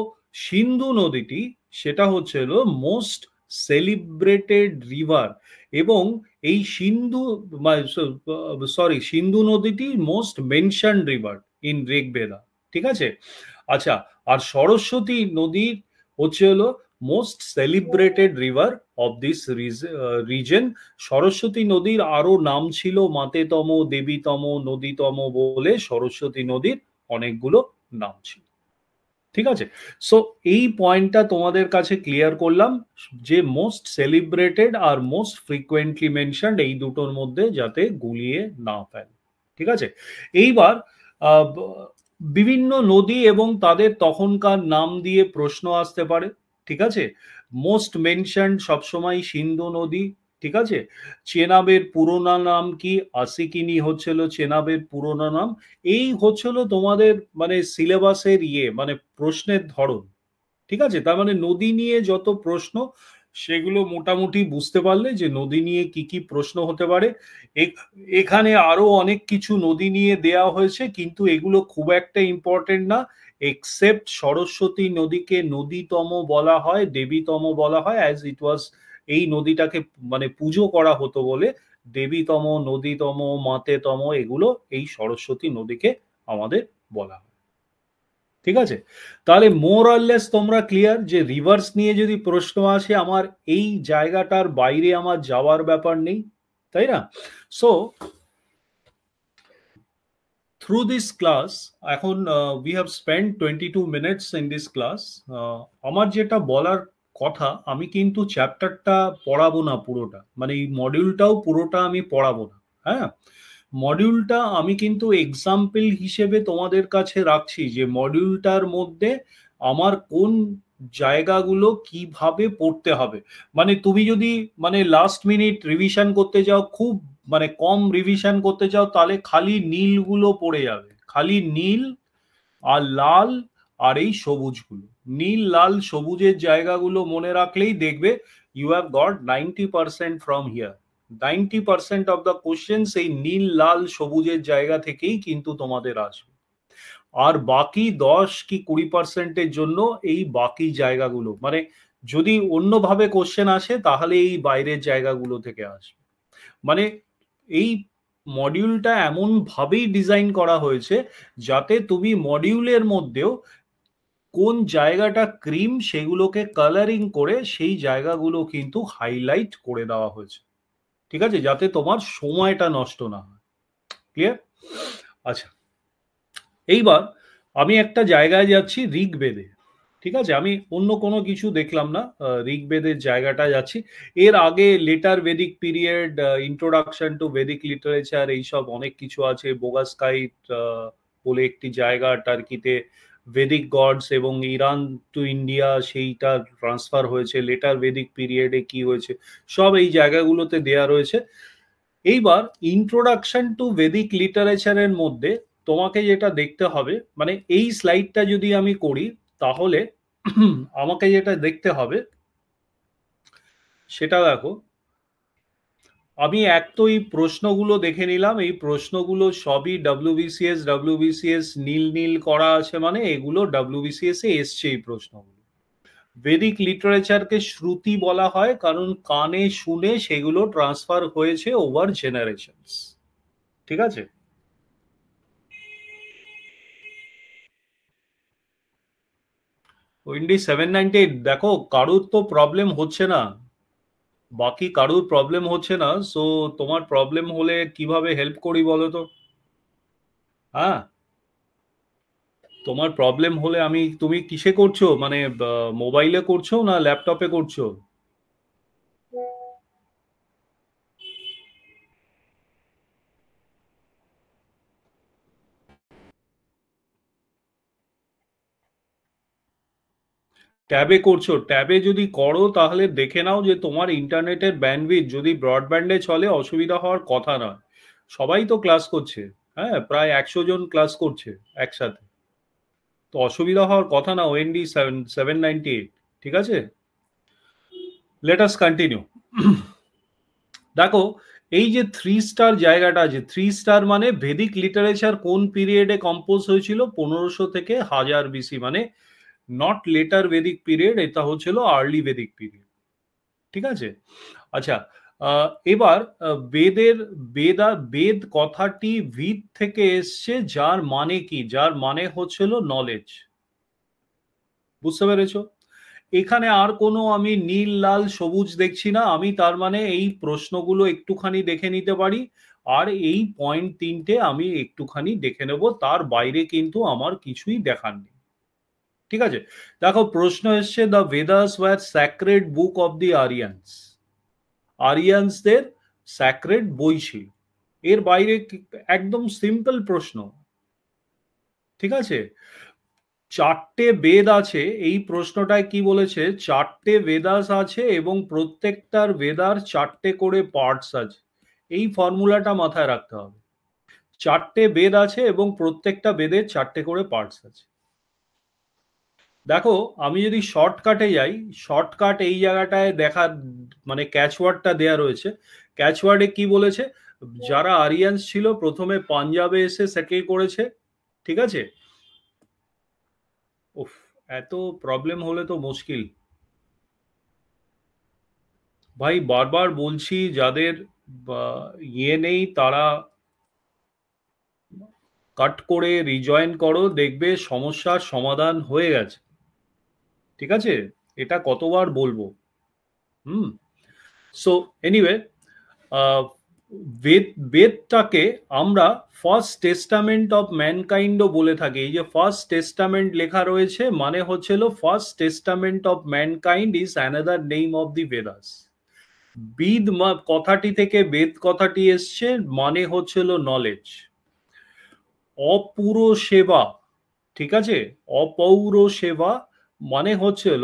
S1: সিন্ধু নদীটি সেটা হচ্ছে হলো মোস্ট সেলিব্রেটেড রিভার, এবং এই সিন্ধু, সরি, সিন্ধু নদীটি most mention river in Rigveda. ঠিক আছে, আচ্ছা, আর সরস্বতী নদী হচ্ছে হলো most celebrated river of this reason. Saraswati নদীর আরো নাম ছিল মাতেতম, দেবীতম, নদীতম বলে সরস্বতী নদীর অনেকগুলো নাম ছিল। ঠিক আছে, সো এই পয়েন্টটা তোমাদের কাছে ক্লিয়ার করলাম, যে মোস্ট সেলিব্রেটেড আর মোস্ট ফ্রিকুয়েন্টলি মেনশনড, এই দুটোর মধ্যে যাতে গুলিয়ে না ফেলে। ঠিক আছে, এইবার বিভিন্ন নদী এবং তাদের তখনকার নাম দিয়ে প্রশ্ন আসতে পারে। ঠিক আছে, মোস্ট মেনশনড সবসময় সিন্ধু নদী। ঠিক আছে, চেনাবের পুরোনো নাম কি? আসিকিনি হচ্ছিল চেনাবের পুরোনো নাম। এই হচ্ছিল তোমাদের মানে সিলেবাসের মানে প্রশ্নের ধরন। ঠিক আছে, তার মানে নদী নিয়ে যত প্রশ্ন, সেগুলো মোটামুটি বুঝতে পারলে যে নদী নিয়ে কি কি প্রশ্ন হতে পারে। এখানে আরো অনেক কিছু নদী নিয়ে দেয়া হয়েছে, কিন্তু এগুলো খুব একটা ইম্পর্টেন্ট না, এক্সেপ্ট সরস্বতী নদীকে নদীতম বলা হয়, দেবীতম বলা হয়, অ্যাজ ইট ওয়াজ, এই নদীটাকে মানে পুজো করা হতো বলে দেবীতম, নদীতম, মাতেতম, এগুলো এই সরস্বতী নদীকে আমাদের বলা হয়। ঠিক আছে, তাহলে মোর অর লেস তোমরা ক্লিয়ার যে রিভার্স নিয়ে যদি প্রশ্ন আসে, আমার এই জায়গাটার বাইরে আমার যাওয়ার ব্যাপার নেই, তাই না? সো থ্রু দিস ক্লাস, এখন we have spend 22 minutes in this class. আমার যেটা বলার কথা, আমি কিন্তু চ্যাপ্টারটা পড়াবো না পুরোটা, মানে এই মডিউলটাও পুরোটা আমি পড়াবো না। হ্যাঁ, মডিউলটা আমি কিন্তু এক্সাম্পল হিসেবে তোমাদের কাছে রাখছি, যে মডিউলটার মধ্যে আমার কোন জায়গাগুলো কিভাবে পড়তে হবে। মানে তুমি যদি মানে লাস্ট মিনিট রিভিশন করতে যাও, খুব মানে কম রিভিশন করতে চাও, তাহলে খালি নীলগুলো পড়ে যাবে, খালি নীল আর লাল আর এই সবুজগুলো, নীল লাল সবুজের জায়গাগুলো মনে রাখলেই দেখবে you have got 90% from here. 90% of the question এই নীল লাল সবুজের জায়গা থেকেই কিন্তু তোমাদের আসবে। আর বাকি 10 কি 20%-এর জন্য এই বাকি জায়গাগুলো, মানে যদি অন্যভাবে কোশ্চেন আসে তাহলে এই বাইরের জায়গাগুলো থেকে আসবে। মানে এই মডিউলটা এমন ভাবেই ডিজাইন করা হয়েছে যাতে তুমি মডিউলের মধ্যেও কোন জায়গাটা ক্রিম, সেগুলোকে কালারিং করে সেই জায়গাগুলো কিন্তু হাইলাইট করে দেওয়া হয়েছে। ঠিক আছে, যাতে তোমার সময়টা নষ্ট না হয়। ক্লিয়ার? আচ্ছা, এইবার আমি একটা জায়গায় যাচ্ছি, ঋগ্বেদে। ঠিক আছে, আমি অন্য কোনো কিছু দেখলাম না, ঋগ্বেদের জায়গাটা যাচ্ছি। এর আগে later Vedic period, introduction to Vedic literature, এইসব অনেক কিছু আছে। বোগাসকাইট বলে একটি জায়গা টার্কিতে, ভেদিক গডস এবং ইরান টু ইন্ডিয়া সেইটা ট্রান্সফার হয়েছে, লেটার বেদিক পিরিয়ডে কি হয়েছে, সব এই জায়গাগুলোতে দেয়া রয়েছে। এইবার ইন্ট্রোডাকশন টু ভেদিক লিটারেচারের মধ্যে তোমাকে যেটা দেখতে হবে, মানে এই স্লাইডটা যদি আমি করি, তাহলে আমাকে যেটা দেখতে হবে সেটা দেখো। আমি এক তো এই প্রশ্নগুলো দেখে নিলাম, এই প্রশ্নগুলো সবই ডাব্লিউবিসিএস নীল নীল করা আছে, মানে এগুলো ডাব্লিউবিসিএস এ এসছে এই প্রশ্নগুলো। ভেদিক লিটারেচারকে শ্রুতি বলা হয় কারণ কানে শুনে সেগুলো ট্রান্সফার হয়েছে ওভার জেনারেশনস। ঠিক আছে, উইন্ডি 798, দেখো কারুর তো প্রবলেম হচ্ছে না, বাকি কারুর প্রবলেম হচ্ছে না, সো তোমার প্রবলেম হলে কিভাবে হেল্প করি বলো তো? হ্যাঁ, তোমার প্রবলেম হলে আমি, তুমি কিসে করছো, মানে মোবাইলে করছো না ল্যাপটপে করছো? ট্যাবে করছো? ট্যাবে যদি করো তাহলে দেখে নাও যে তোমার ইন্টারনেটের ব্যান্ডউইথ যদি ব্রডব্যান্ডে চলে অসুবিধা হওয়ার কথা নয়। সবাই তো ক্লাস করছে, হ্যাঁ, প্রায় 100 জন ক্লাস করছে একসাথে, তো অসুবিধা হওয়ার কথা না। ওএনডি 798, ঠিক আছে। Let us continue. দেখো, এই যে 3 স্টার জায়গাটা আছে, 3 স্টার মানে ভেদিক লিটারেচার কোন পিরিয়ডে কম্পোজ হয়েছিল? 1500 থেকে 1000 BC, মানে নট লেটার ভেদিক পিরিয়ড, এটা হচ্ছিল আর্লি ভেদিক পিরিয়ড, ঠিক আছে। আচ্ছা, এবার বেদের, বেদ কথাটি ভিদ থেকে এসছে, যার মানে কি? যার মানে হচ্ছিল নলেজ। বুঝতে পেরেছো? এখানে আর কোনো আমি নীল লাল সবুজ দেখছি না, আমি তার মানে এই প্রশ্নগুলো একটুখানি দেখে নিতে পারি, আর এই পয়েন্ট 3টে আমি একটুখানি দেখে নেব, তার বাইরে কিন্তু আমার কিছুই দেখার নেই, ঠিক আছে। দেখো, প্রশ্ন এসছে, the Vedas were sacred book of the Aryans. আরিয়ান্সদের স্যাক্রেড বই ছিল, এর বাইরে একদম সিম্পল প্রশ্ন, ঠিক আছে। 4টে বেদ আছে, এই প্রশ্নটায় কি বলেছে? 4টে বেদাস আছে এবং প্রত্যেকটার বেদার 4টে করে পার্টস আছে, এই ফর্মুলাটা মাথায় রাখতে হবে। 4টে বেদ আছে এবং প্রত্যেকটা বেদের 4টে করে পার্টস আছে। দেখো, আমি যদি শর্টকাটে যাই, শর্টকাট এই জায়গাটায় দেখা, মানে ক্যাচওয়ার্ডটা দেয়া রয়েছে। ক্যাচওয়ার্ডে কি বলেছে? যারা আরিয়ান্স ছিল প্রথমে পাঞ্জাবে এসে সেটেল করেছে, ঠিক আছে। উফ, এত প্রবলেম হলে তো মুশকিল। ভাই বারবার বলছি, যাদের ইয়ে নেই তারা কাট করে রিজয়েন করো, দেখবে সমস্যার সমাধান হয়ে গেছে, ঠিক আছে। এটা কতবার বলবো? হুম। সো এনিওয়ে, বেদ, বেদটাকে আমরা ফার্স্ট টেস্টামেন্ট অফ ম্যানকাইন্ডও বলে থাকি। এই যে ফার্স্ট টেস্টামেন্ট লেখা রয়েছে, মানে হচ্ছিল first testament of mankind is another name of the Vedas. Veda কথাটি থেকে বেদ কথাটি এসছে, মানে হচ্ছিল নলেজ। অপুর সেবা, ঠিক আছে, অপৌর সেবা মানে হচ্ছিল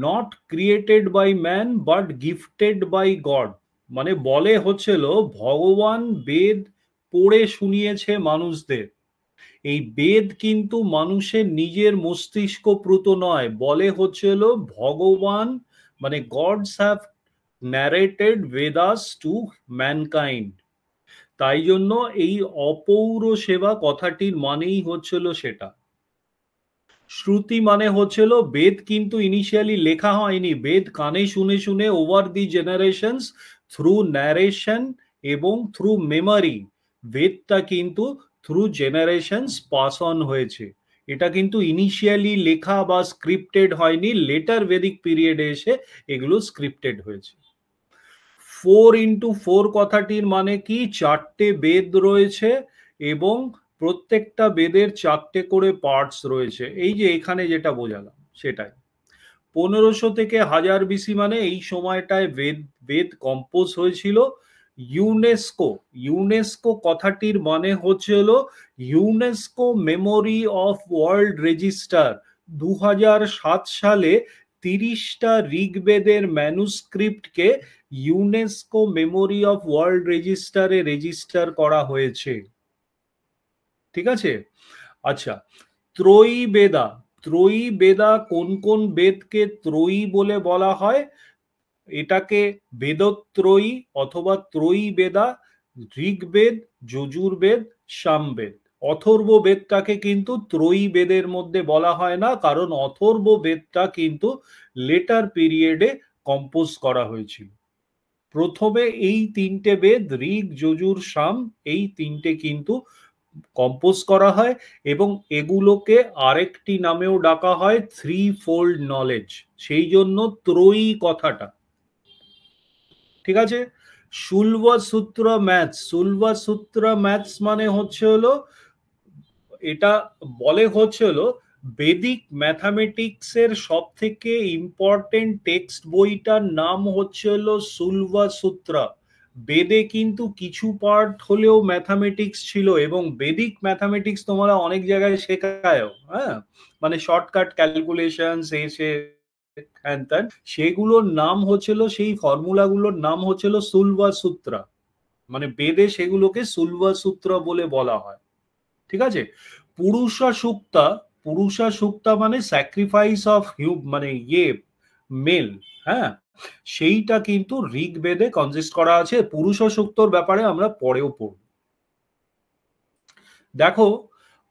S1: not created by man but gifted by god. মানে বলে হচ্ছিল ভগবান বেদ পড়ে শুনিয়েছে মানুষদের, এই বেদ কিন্তু মানুষের নিজের মস্তিষ্কপ্রুত নয়, বলে হচ্ছিল ভগবান, মানে gods have narrated Vedas to mankind. তাই জন্য এই অপৌর সেবা কথাটির মানেই হচ্ছিল সেটা। শ্রুতি মানে হচ্ছিল বেদ কিন্তু ইনিশিয়ালি লেখা হয়নি, বেদ কানে শুনে শুনে over the generations, through narration এবং থ্রু মেমরি, বেদটা কিন্তু থ্রু জেনারেশনস পাস অন হয়েছে। এটা কিন্তু ইনিশিয়ালি লেখা বা স্ক্রিপ্টেড হয়নি, লেটার বেদিক পিরিয়ডে এসে এগুলো স্ক্রিপ্টেড হয়েছে। 4 ইন্টু 4 কথাটির মানে কি? 4টে বেদ রয়েছে এবং প্রত্যেকটা বেদের 4টে করে পার্টস রয়েছে, এই যে এখানে যেটা বোঝালাম সেটাই। 1500 থেকে 1000 BC, মানে এই সময়টায় বেদ, বেদ কম্পোজ হয়েছিল। ইউনেস্কো, ইউনেস্কো কথাটির মানে হচ্ছে হলো UNESCO memory of world register. 2007 সালে 30টা ঋগ্বেদের ম্যানুস্ক্রিপ্টকে ইউনেস্কো মেমোরি অফ ওয়ার্ল্ড রেজিস্টারে রেজিস্টার করা হয়েছে, ঠিক আছে। আচ্ছা, ত্রয়ী বেদা, ত্রয়ী বেদা কোন কোন বেদকে ত্রয়ী বলে বলা হয়? এটাকে বেদত্রয়ী অথবা ত্রয়ী বেদা, ঋগ্বেদ, যজুর্বেদ, সামবেদ। অথর্ব বেদটাকে কিন্তু ত্রয়ী বেদের মধ্যে বলা হয় না, কারণ অথর্ব বেদটা কিন্তু লেটার পিরিয়ডে কম্পোজ করা হয়েছিল। প্রথমে এই 3টে বেদ, ঋগ, যজুর, সাম, এই 3টে কিন্তু কম্পোজ করা হয় এবং এগুলোকে আরেকটি নামেও ডাকা হয় থ্রি ফোল্ড নলেজ। সেই জন্য ত্রয়ী কথাটা, ঠিক আছে। শুল্ব সূত্র ম্যাথস মানে হচ্ছে হলো, এটা বলে হচ্ছে হলো বেদিক ম্যাথামেটিক্সের সব থেকে ইম্পর্টেন্ট টেক্সট বইটার নাম হচ্ছে হলো শুল্বা সূত্রা। বেদে কিন্তু কিছু পার্ট হলেও ম্যাথামেটিক্স ছিল, এবং বেদিক ম্যাথামেটিক্স তোমরা অনেক জায়গায় শেখায়, হ্যাঁ, মানে শর্টকাট ক্যালকুলেশন এসে হ্যান ত্যান, সেগুলোর নাম হচ্ছিল, সেই ফর্মুলাগুলোর নাম হচ্ছিল শুল্বা সূত্রা। মানে বেদে সেগুলোকে শুল্বা সূত্র বলে বলা হয়, ঠিক আছে। পুরুষা সুক্তা, পুরুষা সুক্তা মানে স্যাক্রিফাইস অফ মানে মেল, হ্যাঁ, সেইটা কিন্তু ঋগ্বেদে কনজিস্ট করা আছে। পুরুষা সুক্তর ব্যাপারে আমরা পরেও পড়ব। দেখো,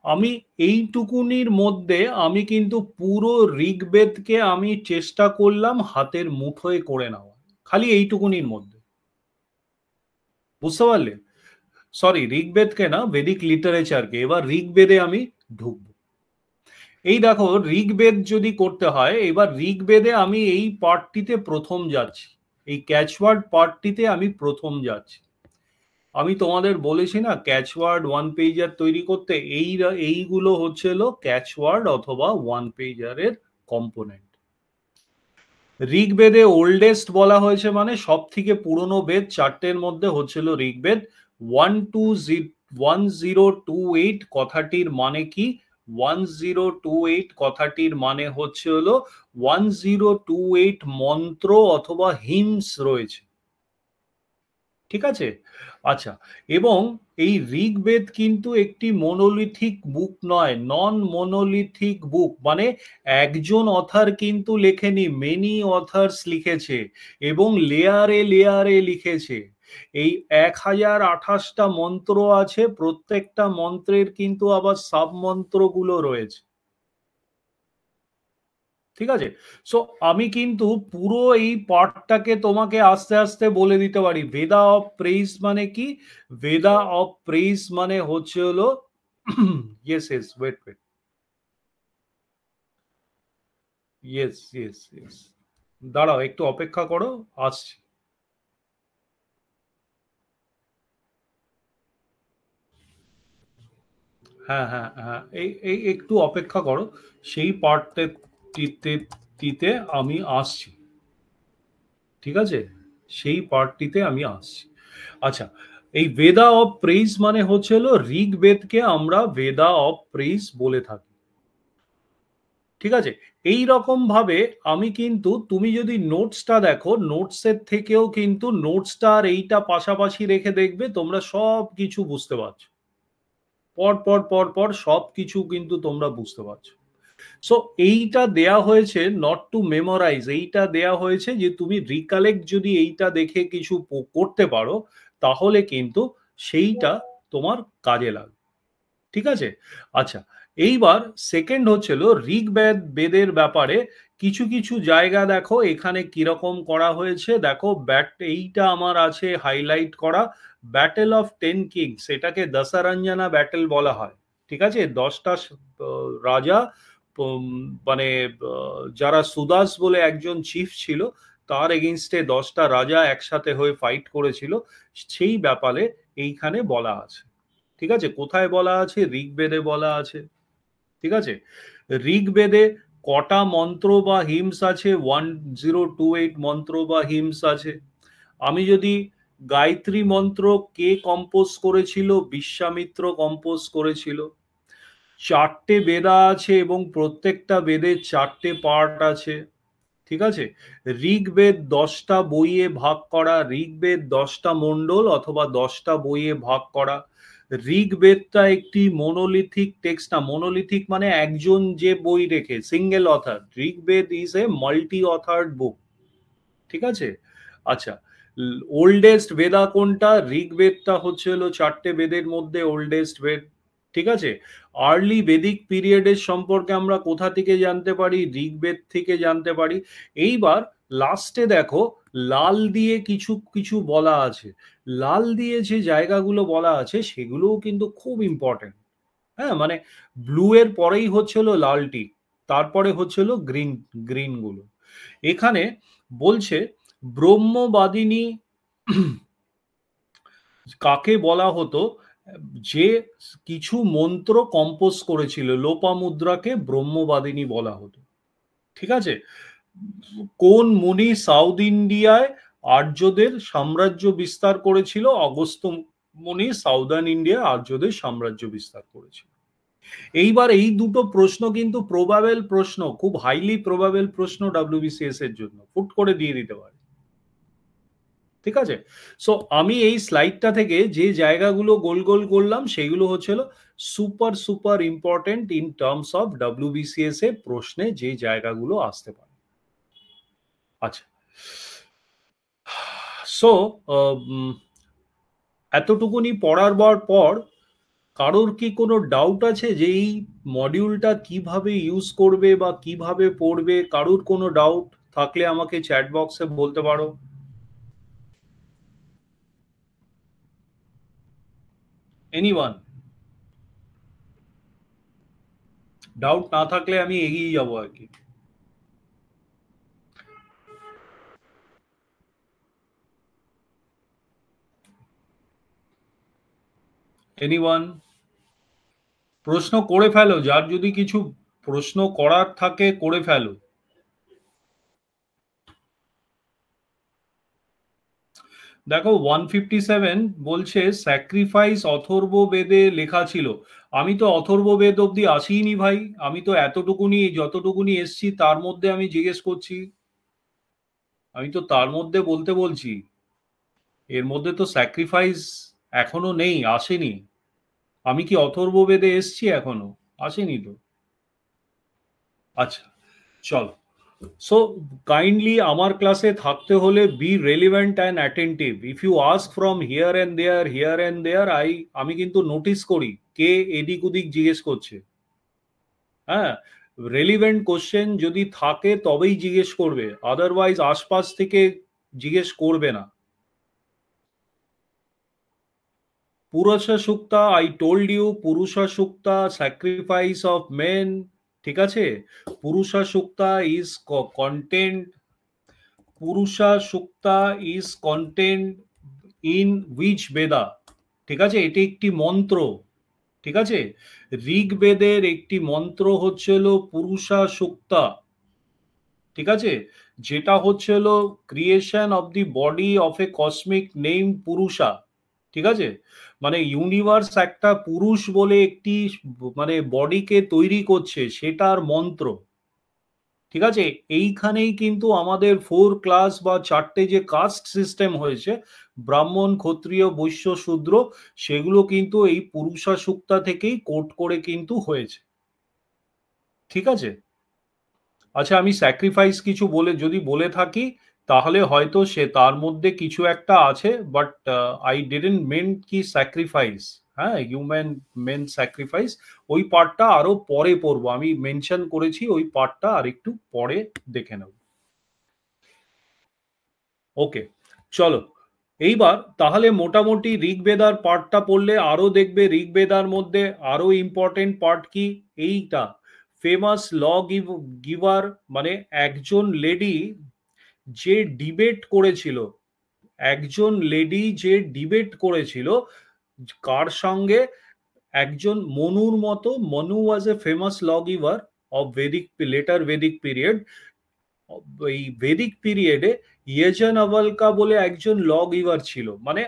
S1: আমি এইটুকুনির মধ্যে আমি কিন্তু পুরো ঋগ্বেদকে আমি চেষ্টা করলাম হাতের মুঠোয় করে নেওয়া, খালি এইটুকুনির মধ্যে, বুঝতে পারলে? সরি, ঋগ্বেদকে না, বেদিক লিটারেচারকে। এবার ঋগ্বেদে আমি ঢুকবো। এই দেখো, ঋগ্বেদ যদি করতে হয়, এবার ঋগ্বেদে আমি এই পার্টটিতে প্রথম যাচ্ছি, এই ক্যাচওয়ার্ড পার্টটিতে আমি প্রথম যাচ্ছি। আমি তোমাদের বলেছি না, ক্যাচওয়ার্ড ওয়ান পেজার তৈরি করতে এইগুলো হচ্ছে হলো ক্যাচওয়ার্ড অথবা ওয়ান পেজারের কম্পোনেন্ট। ঋগ্বেদে ওল্ডেস্ট বলা হয়েছে, মানে সব থেকে পুরনো বেদ চারটের মধ্যে হচ্ছিল ঋগ্বেদ। 1028 কথাটির মানে কি? 1028 কথাটির মানে হচ্ছে হলো 1028 মন্ত্র অথবা হিমস রয়েছে, ঠিক আছে। আচ্ছা, এবং এই ঋগ্বেদ কিন্তু একটি মনোলিথিক বুক নয়, নন মনোলিথিক বুক, মানে একজন অথার কিন্তু লেখেনি, মেনি অথার্স লিখেছে এবং লেয়ারে লেয়ারে লিখেছে। এই 1028টা মন্ত্র আছে, প্রত্যেকটা মন্ত্রের কিন্তু আবার সাব মন্ত্রগুলো রয়েছে, ঠিক আছে। সো আমি কিন্তু পুরো এই পার্টটাকে তোমাকে আস্তে আস্তে বলে দিতে পারি। ভেদা অফ প্রেইজ মানে কি? ভেদা অফ প্রেইজ মানে হচ্ছে হলো yes yes, wait wait, yes yes yes, দাঁড়াও একটু অপেক্ষা করো, আসছি। হ্যাঁ হ্যাঁ হ্যাঁ, এই এই একটু অপেক্ষা করো, সেই পার্টটিতে আমি আসছি, ঠিক আছে, সেই পার্টটিতে আমি আসছি। আচ্ছা, এই ভেদা অফ প্রেইজ মানে হচ্ছে হলো ঋগ্বেদকে আমরা ভেদা অফ প্রেইজ বলে থাকি, ঠিক আছে। এই রকম ভাবে আমি কিন্তু, তুমি যদি নোটসটা দেখো, নোটসের থেকেও কিন্তু নোটসটা আর এইটা পাশাপাশি রেখে দেখবে তোমরা সব কিছু বুঝতে পারছো, পর পর পর পর সব কিছু কিন্তু তোমরা বুঝতে পারছো। সো এইটা দেয়া হয়েছে নট টু মেমোরাইজ, এইটা দেয়া হয়েছে যে তুমি রিকালেক্ট যদি এইটা দেখে কিছু করতে পারো, তাহলে কিন্তু সেইটা তোমার কাজে লাগবে, ঠিক আছে। আচ্ছা, এইবার সেকেন্ড হচ্ছিল বেদের ব্যাপারে কিছু কিছু জায়গা দেখো এখানে কিরকম করা হয়েছে। দেখো, এইটা আমার আছে হাইলাইট করা, ব্যাটেল অফ 10 কিংস, এটাকে দশারঞ্জনা ব্যাটেল বলা হয়, ঠিক আছে। 10টা রাজা, উম, মানে যারা সুদাস বলে একজন চিফ ছিল, তার এগেনস্টে 10টা রাজা একসাথে হয়ে ফাইট করেছিল, সেই ব্যাপারে এইখানে বলা আছে, ঠিক আছে। কোথায় বলা আছে? ঋগ্বেদে বলা আছে, ঠিক আছে। ঋগ্বেদে কটা মন্ত্র বা হিমস আছে? 1028 মন্ত্র বা হিমস আছে। আমি যদি গায়ত্রী মন্ত্র কে কম্পোজ করেছিল? বিশ্বামিত্র কম্পোজ করেছিল। চারটে বেদা আছে এবং প্রত্যেকটা বেদের চারটে পার্ট আছে, ঠিক আছে। ঋগ্বেদ 10টা বইয়ে ভাগ করা, ঋগ্বেদ 10টা মণ্ডল অথবা 10টা বইয়ে ভাগ করা। ঋগ্বেদটা একটি মনোলিথিক টেক্সট না, মনোলিথিক মানে একজন যে বই রেখে, single author. Rigveda is a multi authored book, ঠিক আছে। আচ্ছা, ওল্ডেস্ট বেদা কোনটা? ঋগ্বেদটা হচ্ছে হলো চারটে বেদের মধ্যে ওল্ডেস্ট বেদ, ঠিক আছে। আর্লি বেদিক পিরিয়ডের সম্পর্কে আমরা কোথা থেকে জানতে পারি? ঋগ্বেদ থেকে জানতে পারি। এইবার লাস্টে দেখো লাল দিয়ে কিছু কিছু বলা আছে, লাল দিয়ে যে জায়গাগুলো বলা আছে সেগুলোও কিন্তু খুব ইম্পর্টেন্ট। হ্যাঁ, মানে ব্লু এর পরেই হচ্ছিল লালটি, তারপরে হচ্ছিল গ্রিন, গ্রিন গুলো। এখানে বলছে ব্রহ্মবাদিনী কাকে বলা হতো, যে কিছু মন্ত্র কম্পোজ করেছিল, লোপামুদ্রাকে ব্রহ্মবাদিনী বলা হতো। ঠিক আছে, কোন মুনি সাউথ ইন্ডিয়ায় আর্যদের সাম্রাজ্য বিস্তার করেছিল? অগস্ত্য মুনি সাউদার্ন ইন্ডিয়া আর্যদের সাম্রাজ্য বিস্তার করেছিল। এইবার এই দুটো প্রশ্ন কিন্তু প্রবাবেল প্রশ্ন, খুব হাইলি প্রবাবেল প্রশ্ন ডাব্লিউবিসিএস এর জন্য, ফুট করে দিয়ে দিতে পারে। ঠিক আছে, সো আমি এই স্লাইডটা থেকে যে জায়গাগুলো গোল গোল করলাম সেগুলো হচ্ছিল super super important in terms of WBCS এ প্রশ্নে যে জায়গাগুলো আসতে পারে। আচ্ছা, সো এতটুকুনি পড়ার পর কারোর কি কোনো ডাউট আছে যে এই মডিউলটা কিভাবে ইউজ করবে বা কিভাবে পড়বে? কারোর কোনো ডাউট থাকলে আমাকে চ্যাট বক্সে বলতে পারো। এনিওয়ান? ডাউট না থাকলে আমি এগিয়ে যাবো আর কি। এনিওয়ান? প্রশ্ন করে ফেলো, যার যদি কিছু প্রশ্ন করার থাকে করে ফেলো। দেখো 157 বলছে স্যাক্রিফাইস অথর্ব বেদে লেখা ছিল। আমি তো অথর্ব বেদ অব্দি আসিনি ভাই, আমি তো এতটুকুনি যতটুকুনি এসছি তার মধ্যে আমি জিজ্ঞেস করছি, আমি তো তার মধ্যে বলতে বলছি। এর মধ্যে তো স্যাক্রিফাইস এখনো নেই, আসেনি। আমি কি অথর্ব বেদে এসছি এখনো? আসেনি তো। আচ্ছা, চলো। সো কাইন্ডলি আমার ক্লাসে থাকতে হলে be relevant and attentive. If you ask from here and there, আমি কিন্তু নোটিস করি কে এদিক ওদিক জিজ্ঞেস করছে। হ্যাঁ, রেলিভেন্ট কোশ্চেন যদি থাকে তবেই জিজ্ঞেস করবে, আদারওয়াইজ আশপাশ থেকে জিজ্ঞেস করবে না। Purusha Sukta, I told you, Purusha Sukta sacrifice of men. ঠিক আছে, Purusha Sukta is content, Purusha Sukta is content in which Veda? ঠিক আছে, এটি একটি মন্ত্র। ঠিক আছে, ঋগ্বেদের একটি মন্ত্র হচ্ছিল পুরুষা সুক্তা। ঠিক আছে, যেটা হচ্ছিল creation of the body of a cosmic name Purusha. ঠিক আছে, মানে ইউনিভার্স একটা পুরুষ বলে একটি মানে বডিকে তৈরি করছে, সেটার মন্ত্র। ঠিক আছে, এইখানেই কিন্তু আমাদের 4 ক্লাস বা 4টে যে কাস্ট সিস্টেম হয়েছে, ব্রাহ্মণ ক্ষত্রিয় বৈশ্য শূদ্র, সেগুলো কিন্তু এই পুরুষা সুক্তা থেকেই কোট করে কিন্তু হয়েছে। ঠিক আছে, আচ্ছা, আমি স্যাক্রিফাইস কিছু বলে যদি বলে থাকি তাহলে হয়তো সে তার মধ্যে কিছু একটা আছে, বাট আই ডিডন্ট মেন কি স্যাক্রিফাইস। হ্যাঁ, হিউম্যান মেন স্যাক্রিফাইস, ওই পার্টটা আরো পরে পড়বো, আমি মেনশন করেছি ওই পার্টটা আর একটু পরে দেখে নেব। ওকে, চলো। এইবার তাহলে মোটামুটি ঋগ্বেদার পার্টটা পড়লে আরো দেখবে ঋগ্বেদার মধ্যে আরো ইম্পর্টেন্ট পার্ট কি, এইটা ফেমাস ল গিভার, মানে একজন লেডি যে ডিবেট করেছিল, একজন লেডি যে ডিবেট করেছিল কার সঙ্গে? একজন মনুর মতো। Manu was a famous law giver of Vedic, later Vedic period. এই ভেদিক পিরিয়ডে ইয়েজানাভালকা বলে একজন ল গিভার ছিল, মানে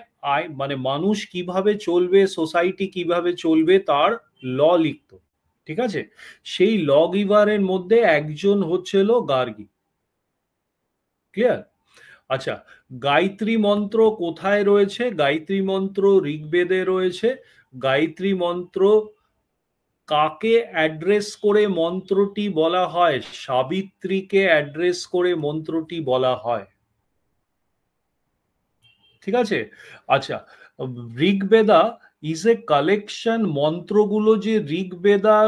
S1: মানে মানুষ কিভাবে চলবে, সোসাইটি কিভাবে চলবে তার ল লিখতো। ঠিক আছে, সেই ল গিভারের মধ্যে একজন হচ্ছিল গার্গী। ক্লিয়ার? আচ্ছা, গায়ত্রী মন্ত্র কোথায় রয়েছে? গায়ত্রী মন্ত্র ঋগ্বেদে রয়েছে। গায়ত্রী মন্ত্র কাকে অ্যাড্রেস করে মন্ত্রটি বলা হয়? সাবিত্রীকে অ্যাড্রেস করে মন্ত্রটি বলা হয়। ঠিক আছে, আচ্ছা, ঋগ্বেদা ইজ এ কালেকশন, মন্ত্রগুলো যে ঋগ্বেদা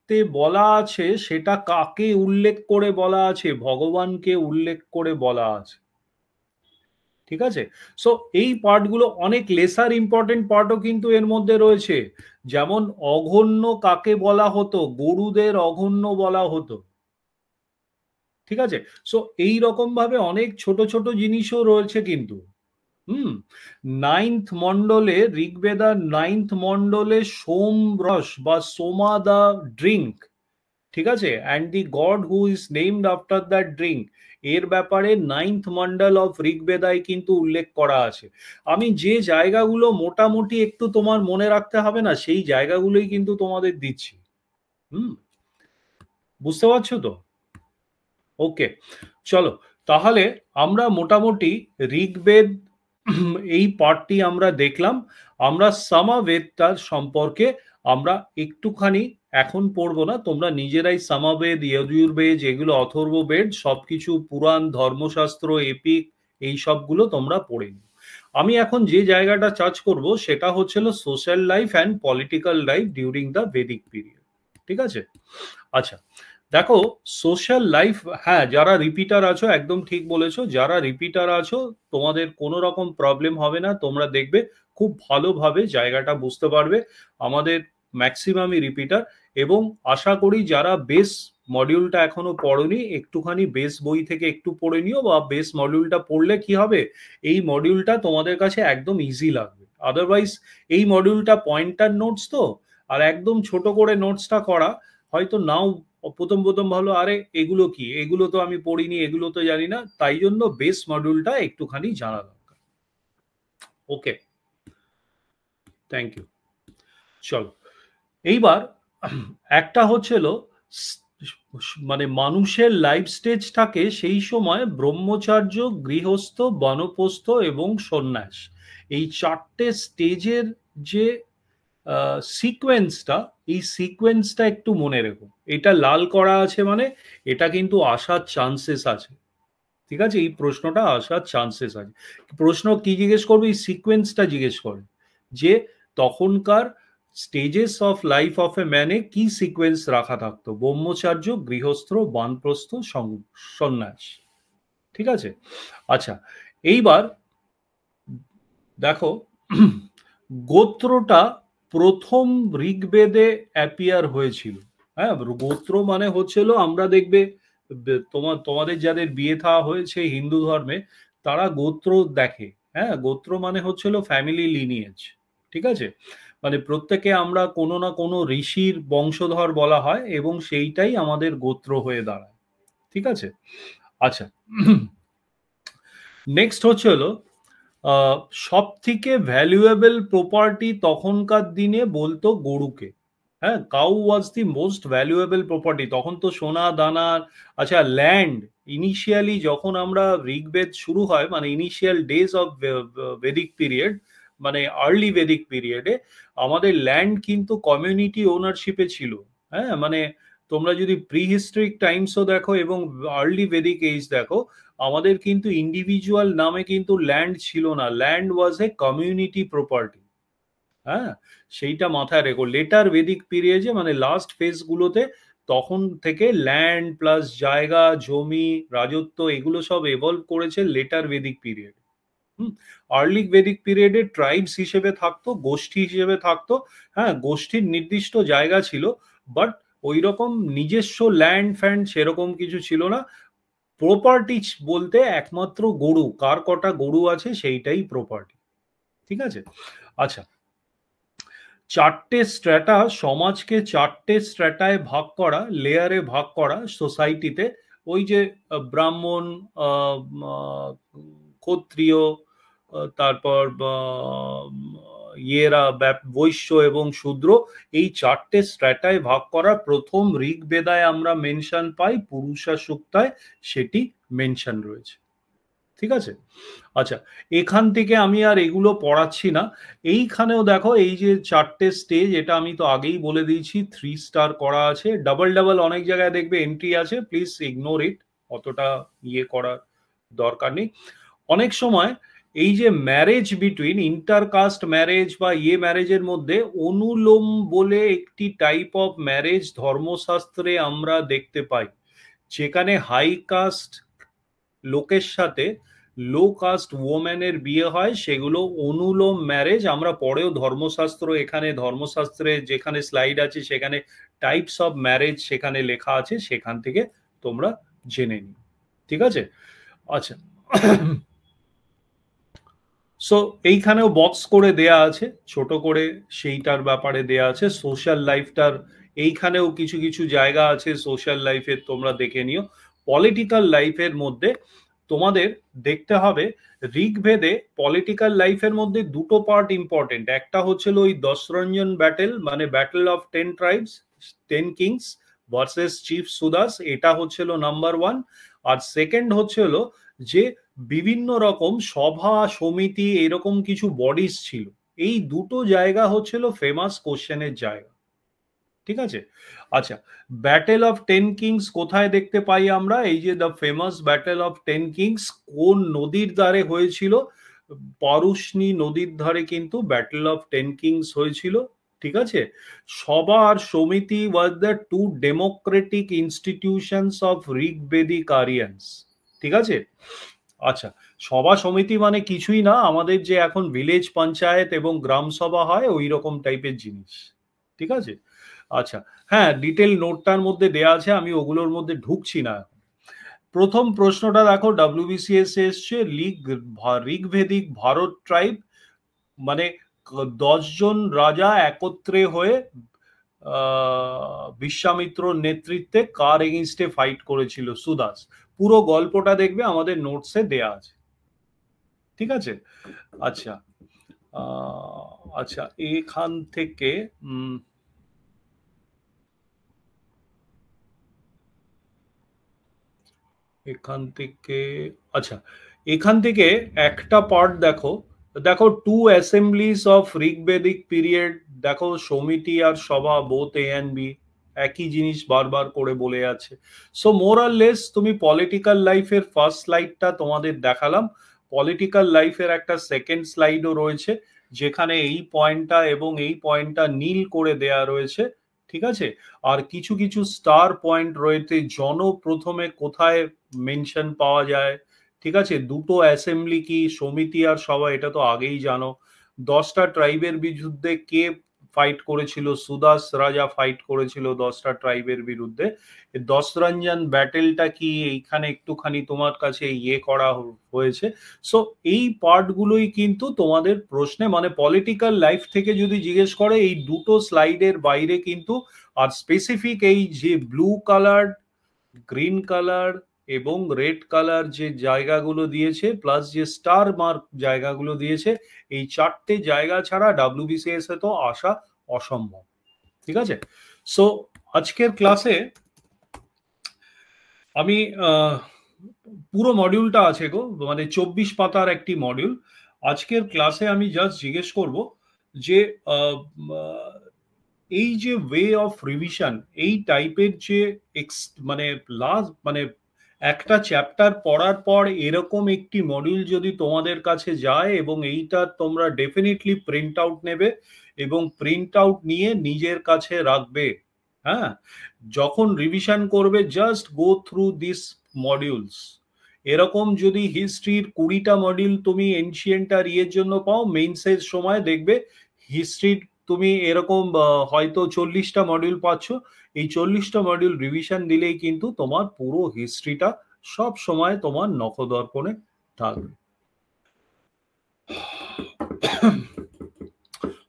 S1: পার্টতে বলা আছে সেটা কাকে উল্লেখ করে বলা আছে? ভগবানকে উল্লেখ করে বলা আছে। ঠিক আছে? সো এই পার্টগুলো অনেক লেসার ইম্পর্টেন্ট পার্টও কিন্তু এর মধ্যে রয়েছে। যেমন অঘন্য কাকে বলা হতো? গরুদের অঘন্য বলা হতো। ঠিক আছে? সো এই রকম ভাবে অনেক ছোট ছোট জিনিসও রয়েছে কিন্তু। হুম, নাইন্থ মন্ডলে, ঋগ্বেদার নাইন্থ মন্ডলে সোম রস বা সোমা দা ড্রিঙ্ক, ঠিক আছে, and the god who is named after that drink, এর ব্যাপারে নাইন্থ মন্ডল অফ ঋগ্বেদায় কিন্তু উল্লেখ করা আছে। আমি যে জায়গাগুলো মোটামুটি একটু তোমার মনে রাখতে হবে না, সেই জায়গাগুলোই কিন্তু তোমাদের দিচ্ছি। হুম, বুঝতে পারছো তো? ওকে, চলো তাহলে আমরা মোটামুটি ঋগ্বেদ এই পার্টটি আমরা দেখলাম। আমরা সামাবেদটার সম্পর্কে আমরা একটুখানি এখন পড়বো না, তোমরা নিজেরাই সামাবেদ, যজুর্বেদ, যেগুলো অথর্ববেদ, সবকিছু পুরাণ, ধর্মশাস্ত্র, এপিক, এই সবগুলো তোমরা পড়ে নিও। আমি এখন যে জায়গাটা চার্জ করব সেটা হচ্ছিল social life and political life during the Vedic period. ঠিক আছে? আচ্ছা, দেখো সোশ্যাল লাইফ, হ্যাঁ যারা রিপিটার আছো একদম ঠিক বলেছো, যারা রিপিটার আছো তোমাদের কোনো রকম প্রবলেম হবে না, তোমরা দেখবে খুব ভালোভাবে জায়গাটা বুঝতে পারবে। আমাদের ম্যাক্সিমামই রিপিটার, এবং আশা করি যারা বেস মডিউলটা এখনো পড়োনি একটুখানি বেস বই থেকে একটু পড়ে নিও, বা বেস মডিউলটা পড়লে কি হবে, এই মডিউলটা তোমাদের কাছে একদম ইজি লাগবে। আদারওয়াইজ এই মডিউলটা পয়েন্টার নোটস তো, আর একদম ছোট করে নোটসটা করা হয়তো নাও প্রথম প্রথম ভালো, আরে এগুলো কি, এগুলো তো আমি পড়িনি, এগুলো তো জানি না, তাই জন্য বেস মডিউলটা একটুখানি জানা দরকার। ওকে, থ্যাংক ইউ। চলো এইবার একটা হচ্ছিল মানে মানুষের লাইফ স্টেজ থাকে সেই সময় ব্রহ্মচার্য, গৃহস্থ, বানপ্রস্থ এবং সন্ন্যাস, এই চারটে স্টেজের যে সিকোয়েন্সটা, এই সিকোয়েন্সটা একটু মনে রেখো। এটা লাল করা আছে মানে এটা কিন্তু আসার চান্সেস আছে। ঠিক আছে, এই প্রশ্নটা আসার চান্সেস আছে। প্রশ্ন কি জিজ্ঞেস করবে? এই সিকোয়েন্সটা জিজ্ঞেস করে যে তখনকার স্টেজেস অফ লাইফ অফ এ ম্যানে কি সিকোয়েন্স রাখা থাকতো, ব্রহ্মচার্য, গৃহস্থ, বানপ্রস্থ, সন্ন্যাস। ঠিক আছে? আচ্ছা, এইবার দেখো গোত্রটা প্রথম ঋগ্বেদে অ্যাপিয়ার হয়েছিল। হ্যাঁ, গোত্র মানে হচ্ছিল, আমরা দেখবে তোমাদের যাদের বিয়ে থা হয়েছে হিন্দু ধর্মে তারা গোত্র দেখে। হ্যাঁ, গোত্র মানে হচ্ছিল ফ্যামিলি লিনিয়েজ। ঠিক আছে, মানে প্রত্যেকে আমরা কোনো না কোনো ঋষির বংশধর বলা হয় এবং সেইটাই আমাদের গোত্র হয়ে দাঁড়ায়। ঠিক আছে? আচ্ছা, নেক্সট হচ্ছে হলো সব থেকে ভ্যালুয়েবল প্রপার্টি তখনকার দিনে বলতো গরুকে। হ্যাঁ, cow was the most valuable property, তখন তো সোনা দানা। আচ্ছা, ল্যান্ড, ইনিশিয়ালি যখন আমরা ঋগ্বেদ শুরু হয় মানে initial days of Vedic period, মানে আর্লি ভেদিক পিরিয়ডে আমাদের ল্যান্ড কিন্তু কমিউনিটি ওনারশিপে ছিল। হ্যাঁ, মানে তোমরা যদি প্রি হিস্ট্রিক টাইমসও দেখো এবং আর্লি ভেদিক এজ দেখো, আমাদের কিন্তু ইন্ডিভিজুয়াল নামে কিন্তু ল্যান্ড ছিল না, land was a community property. হ্যাঁ, সেইটা মাথায় রেখো। লেটার ভেদিক পিরিয়ডে মানে লাস্ট ফেজ গুলোতে তখন থেকে ল্যান্ড প্লাস জায়গা, জমি, রাজত্ব, এগুলো সব এভলভ করেছে letter Vedic period. Early Vedic পিরিয়ডে ট্রাইবস হিসেবে থাকতো, গোষ্ঠী হিসেবে থাকতো। হ্যাঁ, গোষ্ঠীর নির্দিষ্ট জায়গা ছিল, বাট ওই রকম নিজস্ব ল্যান্ড ফ্যান্ড সেরকম কিছু ছিল না। প্রপার্টি বলতে একমাত্র গরু, কার কটা গরু আছে সেইটাই প্রপার্টি। ঠিক আছে? আচ্ছা, চারটে স্ট্র্যাটা, সমাজকে চারটে স্ট্র্যাটায় ভাগ করা, লেয়ারে ভাগ করা সোসাইটিতে। ওই যে ব্রাহ্মণ, ক্ষত্রিয়, তারপর ইয়েরা বৈশ্য এবং শূদ্র, এই চারটে স্ট্র্যাটায় ভাগ করা প্রথম ঋগ্বেদায় আমরা মেনশন পাই, পুরুষা সুক্তায় সেটি মেনশন রয়েছে। ঠিক আছে? আচ্ছা, এখান থেকে আমি আর এগুলো পড়াচ্ছি না। এইখানেও দেখো এই যে চারটে স্টেজ, এটা আমি তো আগেই বলে দিয়েছি 3 স্টার করা আছে, ডাবল ডাবল অনেক জায়গায় দেখবে এন্ট্রি আছে, প্লিজ ইগনোর ইট, অতটা ইয়ে করার দরকার নেই। অনেক সময় এই যে ম্যারেজ বিটুইন ইন্টারকাস্ট ম্যারেজ বা ম্যারেজের মধ্যে অনুলোম বলে একটি টাইপ অফ ম্যারেজ ধর্মশাস্ত্রে আমরা দেখতে পাই, যেখানে হাই কাস্ট লোকের সাথে লো কাস্ট ওম্যানের বিয়ে হয়, সেগুলো অনুলোম ম্যারেজ। আমরা পরেও ধর্মশাস্ত্র, এখানে ধর্মশাস্ত্রে যেখানে স্লাইড আছে সেখানে টাইপস অফ ম্যারেজ সেখানে লেখা আছে, সেখান থেকে তোমরা জেনে নিও, ঠিক আছে? আচ্ছা, সো এইখানেও বক্স করে দেয়া আছে ছোট করে, সেইটার ব্যাপারে দেয়া আছে। সোশ্যাল লাইফটার এইখানেও কিছু কিছু জায়গা আছে সোশ্যাল লাইফের, তোমরা দেখে নিও। পলিটিক্যাল লাইফের মধ্যে তোমাদের দেখতে হবে, ঋগ্বেদে পলিটিক্যাল লাইফের মধ্যে দুটো পার্ট ইম্পর্টেন্ট। একটা হচ্ছিল ওই দশরঞ্জন ব্যাটেল, মানে battle of 10 tribes, 10 kings versus chief Sudas, এটা হচ্ছিল নাম্বার ওয়ান। আর সেকেন্ড হচ্ছিল যে বিভিন্ন রকম সভা সমিতি এরকম কিছু বডিজ ছিল, এই দুটো জায়গা হচ্ছিল ফেমাস কোশ্চেনের জায়গা, ঠিক আছে? আচ্ছা, ব্যাটেল অফ 10 কিংস কোথায় দেখতে পাই আমরা? এই যে the famous battle of 10 kings কোন নদীর ধারে হয়েছিল? পারুশনি নদীর ধারে কিন্তু ব্যাটেল অফ 10 কিংস হয়েছিল, ঠিক আছে? সভা আর সমিতি was the two democratic institutions of Rigvedic Aryans, ঠিক আছে? আচ্ছা, সভা সমিতি মানে কিছুই না, আমাদের যে এখন ভিলেজ পঞ্চায়েত এবং গ্রাম সভা হয় ওই রকম টাইপের জিনিস, ঠিক আছে? আচ্ছা, হ্যাঁ, ডিটেল নোটটার মধ্যে দেয়া আছে, আমি ওগুলোর মধ্যে ঢুকছি না। প্রথম প্রশ্নটা দেখো, ডব্লিউবিসিএস এসছে, ঋগ্ভেদিক ভারত ট্রাইব, মানে 10 জন রাজা একত্রে হয়ে বিশ্বামিত্রর নেতৃত্বে কার এগেইনস্টে ফাইট করেছিল? সুদাস। পুরো গল্পটা দেখবে আমাদের নোটসে দেয়া আছে, ঠিক আছে? আচ্ছা, আচ্ছা, এখান থেকে এখান থেকে আচ্ছা, এখান থেকে একটা পার্ট দেখো, দেখো two assemblies of Rigvedic period, দেখো সমিতি আর সভা বোথ এ অ্যান্ড বি, একই জিনিস বারবার করে বলে আছে। সো মোর আর লেস তুমি পলিটিক্যাল লাইফের ফার্স্ট স্লাইডটা তোমাদের দেখালাম, পলিটিক্যাল লাইফের একটা সেকেন্ড স্লাইডও রয়েছে, যেখানে এই পয়েন্টটা এবং এই পয়েন্টটা নীল করে দেয়া রয়েছে, ঠিক আছে? আর কিছু কিছু স্টার পয়েন্ট রয়েছে, প্রথমে কোথায় মেনশন পাওয়া যায়, ঠিক আছে? দুটো অ্যাসেম্বলি কি, সমিতি আর সভা, এটা তো আগেই জানো। 10টা ট্রাইবের বিরুদ্ধে কে ফাইট করেছিল? সুদাস রাজা ফাইট করেছিল 10টা ট্রাইবের বিরুদ্ধে। দশরঞ্জন ব্যাটেলটা কি, এইখানে একটুখানি তোমার কাছে করা হয়েছে। সো এই পার্টগুলোই কিন্তু তোমাদের প্রশ্নে, মানে পলিটিক্যাল লাইফ থেকে যদি জিজ্ঞেস করে, এই দুটো স্লাইডের বাইরে কিন্তু আর স্পেসিফিক এই যে ব্লু কালার, গ্রিন কালার এবং রেড কালার যে জায়গাগুলো দিয়েছে, প্লাস যে স্টার মার্ক জায়গাগুলো দিয়েছে, এই চারটে জায়গা ছাড়া ডাব্লিউবিসিএস এ তো আসা অসম্ভব, ঠিক আছে? সো আজকের ক্লাসে আমি পুরো মডিউলটা আছে গো, মানে 24 পাতার একটি মডিউল। আজকের ক্লাসে আমি জাস্ট জিজ্ঞেস করব যে এই যে ওয়ে অফ রিভিশন, এই টাইপের যে মানে লাস্ট, মানে একটা চ্যাপ্টার পড়ার পর এরকম একটি মডিউল যদি তোমাদের কাছে যায়, এবং এইটা তোমরা ডেফিনেটলি প্রিন্ট আউট নেবে এবং প্রিন্ট আউট নিয়ে নিজের কাছে রাখবে, হ্যাঁ? যখন রিভিশন করবে just go through this modules. এরকম যদি হিস্ট্রির 20টা মডিউল তুমি এনশিয়েন্ট আর ইয়ের জন্য পাও, মেইনসের সময় দেখবে হিস্ট্রির তুমি এরকম হয়তো 40টা মডিউল পাচ্ছ। এই 40টা মডিউল রিভিশন দিলেই কিন্তু তোমার পুরো হিস্ট্রিটা সব সময় তোমার নখদর্পণে থাকবে।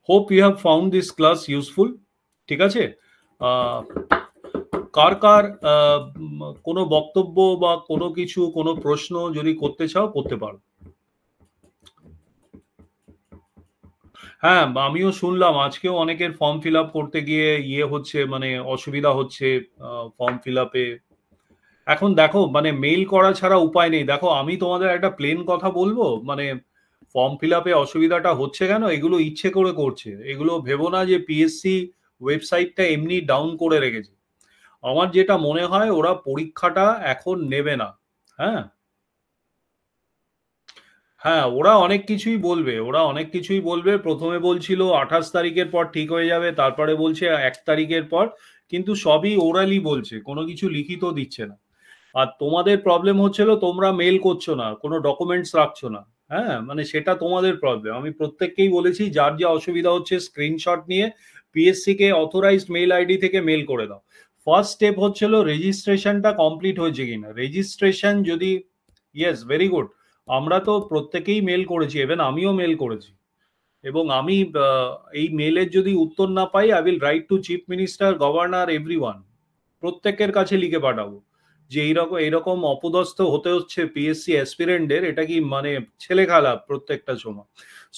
S1: Hope you have found this class useful, ঠিক আছে? কার কার কোনো বক্তব্য বা কোনো কিছু, কোনো প্রশ্ন যদি করতে চাও করতে পারো। হ্যাঁ, আমিও শুনলাম আজকেও অনেকের ফর্ম ফিল আপ করতে গিয়ে হচ্ছে, মানে অসুবিধা হচ্ছে ফর্ম ফিল আপে। এখন দেখো, মানে মেইল করা ছাড়া উপায় নেই। দেখো, আমি তোমাদের একটা প্লেন কথা বলবো, মানে ফর্ম ফিল আপে অসুবিধাটা হচ্ছে কেন, এগুলো ইচ্ছে করে করছে। এগুলো ভেবো না যে পিএসসি ওয়েবসাইটটা এমনি ডাউন করে রেখেছে। আমার যেটা মনে হয় ওরা পরীক্ষাটা এখন নেবে না, হ্যাঁ। হ্যাঁ, ওরা অনেক কিছুই বলবে, ওরা অনেক কিছুই বলবে। প্রথমে বলছিল 28 তারিখের পর ঠিক হয়ে যাবে, তারপরে বলছে 1 তারিখের পর, কিন্তু সবই ওরালি বলছে, কোনো কিছু লিখিত দিচ্ছে না। আর তোমাদের প্রবলেম হচ্ছিল তোমরা মেল করছো না, কোনো ডকুমেন্টস রাখছো না। হ্যাঁ, মানে সেটা তোমাদের প্রবলেম। আমি প্রত্যেককেই বলেছি যার যা অসুবিধা হচ্ছে স্ক্রিনশট নিয়ে পিএসসি কে অথরাইজড মেল আইডি থেকে মেল করে দাও। ফার্স্ট স্টেপ হচ্ছিল রেজিস্ট্রেশনটা কমপ্লিট হয়েছে কিনা। রেজিস্ট্রেশন যদি, ইয়েস, ভেরি গুড। আমরা তো প্রত্যেকেই মেল করেছি, ইভেন আমিও মেল করেছি। এবং আমি এই মেলের যদি উত্তর না পাই, I will write to chief minister, governor, everyone, প্রত্যেকের কাছে লিখে পাঠাবো যে এইরকম এইরকম অপদস্থ হতে হচ্ছে পিএসসি অ্যাসপিরেন্টদের, এটা কি মানে ছেলে খেলা প্রত্যেকটা সময়।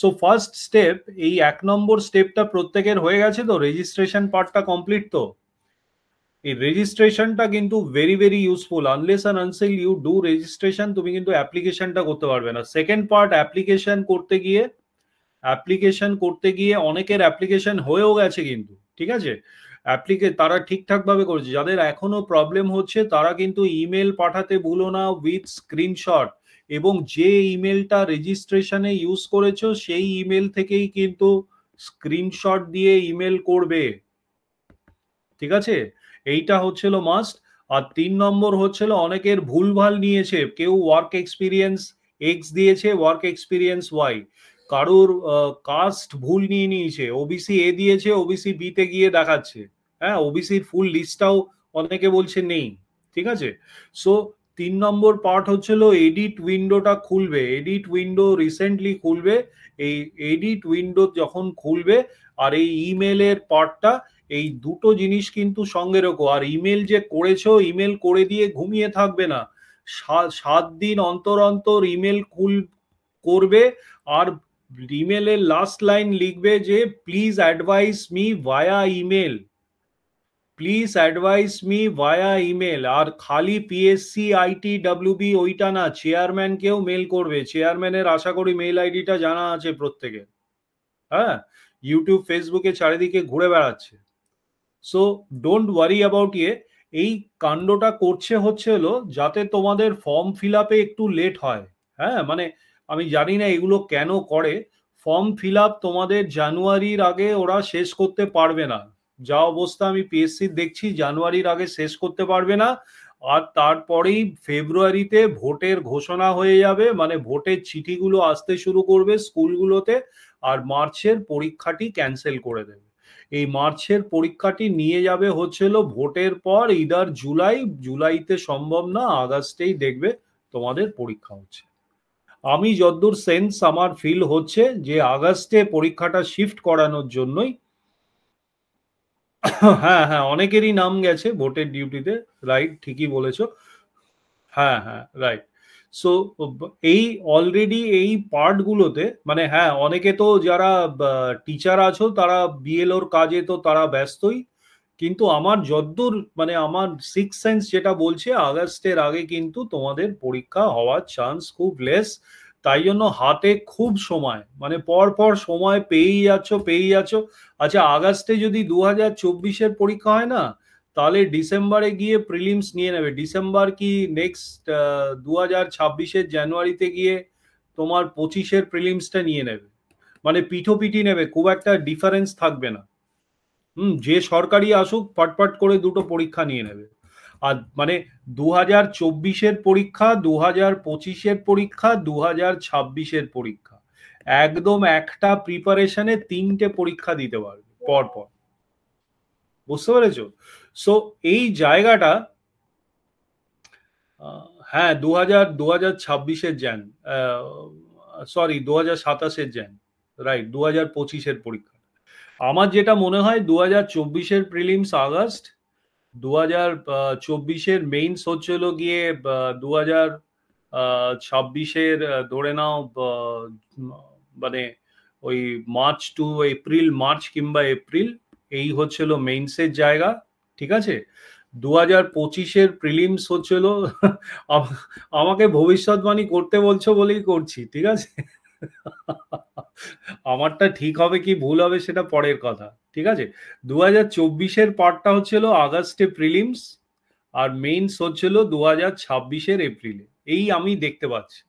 S1: সো ফার্স্ট স্টেপ, এই 1 নম্বর স্টেপটা প্রত্যেকের হয়ে গেছে তো, রেজিস্ট্রেশন পার্টটা কমপ্লিট তো। এই রেজিস্ট্রেশনটা কিন্তু very very useful. Unless and until you do registration, তুমি কিন্তু অ্যাপ্লিকেশনটা করতে পারবে না। সেকেন্ড পার্ট, অ্যাপ্লিকেশন করতে গিয়ে অনেকের অ্যাপ্লিকেশন হয়েও গেছে কিন্তু, ঠিক আছে, তারা ঠিকঠাক ভাবে করেছে। যাদের এখনো প্রবলেম হচ্ছে তারা কিন্তু ইমেল পাঠাতে ভুলো না উইথ স্ক্রিনশট, এবং যে ইমেলটা রেজিস্ট্রেশনে ইউজ করেছো সেই ইমেল থেকেই কিন্তু স্ক্রিনশট দিয়ে ইমেল করবে, ঠিক আছে। এইটা হচ্ছিল মাস্ট। আর 3 নম্বর হচ্ছিল অনেকের ভুলভাল নিয়েছে, কেউ ওয়ার্ক এক্সপিরিয়েন্স এক্স দিয়েছে, ওয়ার্ক এক্সপিরিয়েন্স ওয়াই, কারোর কাস্ট ভুল নিয়ে নিয়েছে, ওবিসি এ দিয়েছে, ওবিসি বি তে গিয়ে দেখাচ্ছে। হ্যাঁ, ওবিসির ফুল লিস্টটাও অনেকে বলছে নেই, ঠিক আছে। সো 3 নম্বর পার্ট হচ্ছিল এডিট উইন্ডোটা খুলবে, এডিট উইন্ডো রিসেন্টলি খুলবে। এই এডিট উইন্ডো যখন খুলবে, আর এই ইমেলের পার্টটা, এই দুটো জিনিস কিন্তু সঙ্গে রেখো। আর ইমেল যে করেছো, ইমেল করে দিয়ে ঘুমিয়ে থাকবে না, 7 দিন অন্তর অন্তর ইমেল করবে। আর ইমেলের লাস্ট লাইন লিখবে যে please advise me via email, please advise me via email. আর খালি পিএসসি আইটি ডাব্লিউবি ওইটা না, চেয়ারম্যানকেও মেল করবে। চেয়ারম্যানের আশা করি মেল আইডিটা জানা আছে প্রত্যেকের। হ্যাঁ, ইউটিউব ফেসবুকে চারিদিকে ঘুরে বেড়াচ্ছে। সো ডোন্ট ওয়ারি অ্যাবাউট এই কাণ্ডটা করছে হচ্ছে হলো যাতে তোমাদের ফর্ম ফিল আপে একটু লেট হয়। হ্যাঁ, মানে আমি জানি না এগুলো কেন করে। ফর্ম ফিল আপ তোমাদের জানুয়ারির আগে ওরা শেষ করতে পারবে না। যা অবস্থা আমি পিএসসি দেখছি, জানুয়ারির আগে শেষ করতে পারবে না। আর তারপরেই ফেব্রুয়ারিতে ভোটের ঘোষণা হয়ে যাবে, মানে ভোটের চিঠিগুলো আসতে শুরু করবে স্কুলগুলোতে। আর মার্চের পরীক্ষাটি ক্যান্সেল করে দেবে। এই মার্চের পরীক্ষাটি নিয়ে যাবে হচ্ছিল ভোটের পর, ইদার জুলাইতে সম্ভব না, আগস্টেই দেখবে তোমাদের পরীক্ষা হচ্ছে। আমি যতদূর সেন্স আমার ফিল হচ্ছে যে আগস্টে পরীক্ষাটা শিফট করানোর জন্যই। হ্যাঁ হ্যাঁ, অনেকেরই নাম গেছে ভোটের ডিউটিতে, রাইট, ঠিকই বলেছো। হ্যাঁ হ্যাঁ, রাইট। সো এই অলরেডি এই পার্টগুলোতে, মানে হ্যাঁ, অনেকে তো যারা টিচার আছো তারা বিএলওর কাজে তো তারা ব্যস্তই। কিন্তু আমার যদ্দূর, মানে আমার সিক্স সেন্স যেটা বলছে, আগস্টের আগে কিন্তু তোমাদের পরীক্ষা হওয়ার চান্স খুব লেস। তাই জন্য হাতে খুব সময়, মানে পর পর সময় পেয়েই যাচ্ছ। আচ্ছা, আগস্টে যদি 2024-এর পরীক্ষা হয় না, তাহলে ডিসেম্বরে গিয়ে প্রিলিমস নিয়ে নেবে। ডিসেম্বর কি নেক্সট 2026-এর জানুয়ারিতে গিয়ে তোমার 25-এর প্রিলিমসটা নিয়ে নেবে। মানে পিঠোপিঠি নেবে, খুব একটা ডিফারেন্স থাকবে না। যে সরকারি আসুক পটপট করে দুটো পরীক্ষা নিয়ে নেবে। আর মানে 2024-এর পরীক্ষা, 2025-এর পরীক্ষা, 2026-এর পরীক্ষা, একদম একটা প্রিপারেশনে 3টে পরীক্ষা দিতে পারবে পর পর। বুঝতে পেরেছো? সো এই জায়গাটা, হ্যাঁ, 2026-এর জ্যান, সরি 2027-এর জ্যান, রাইট, 2025-এর পরীক্ষা। আমার যেটা মনে হয় 2024-এর প্রিলিমস আগস্ট, 2024-এর মেইনস হচ্ছিল গিয়ে 2026-এর ধরে নাও মানে ওই মার্চ কিংবা এপ্রিল, এই হচ্ছিল মেইনসের জায়গা, ঠিক আছে। 2025-এর প্রিলিমস হচ্ছিল আমাকে ভবিষ্যৎবাণী করতে বলছো বলেই করছি, ঠিক আছে। আমারটা ঠিক হবে কি ভুল হবে সেটা পরের কথা, ঠিক আছে। 2024-এর পার্টটা হচ্ছিল আগস্টে প্রিলিমস, আর মেইনস হচ্ছিল 2026-এর এপ্রিলে, এই আমি দেখতে পাচ্ছি।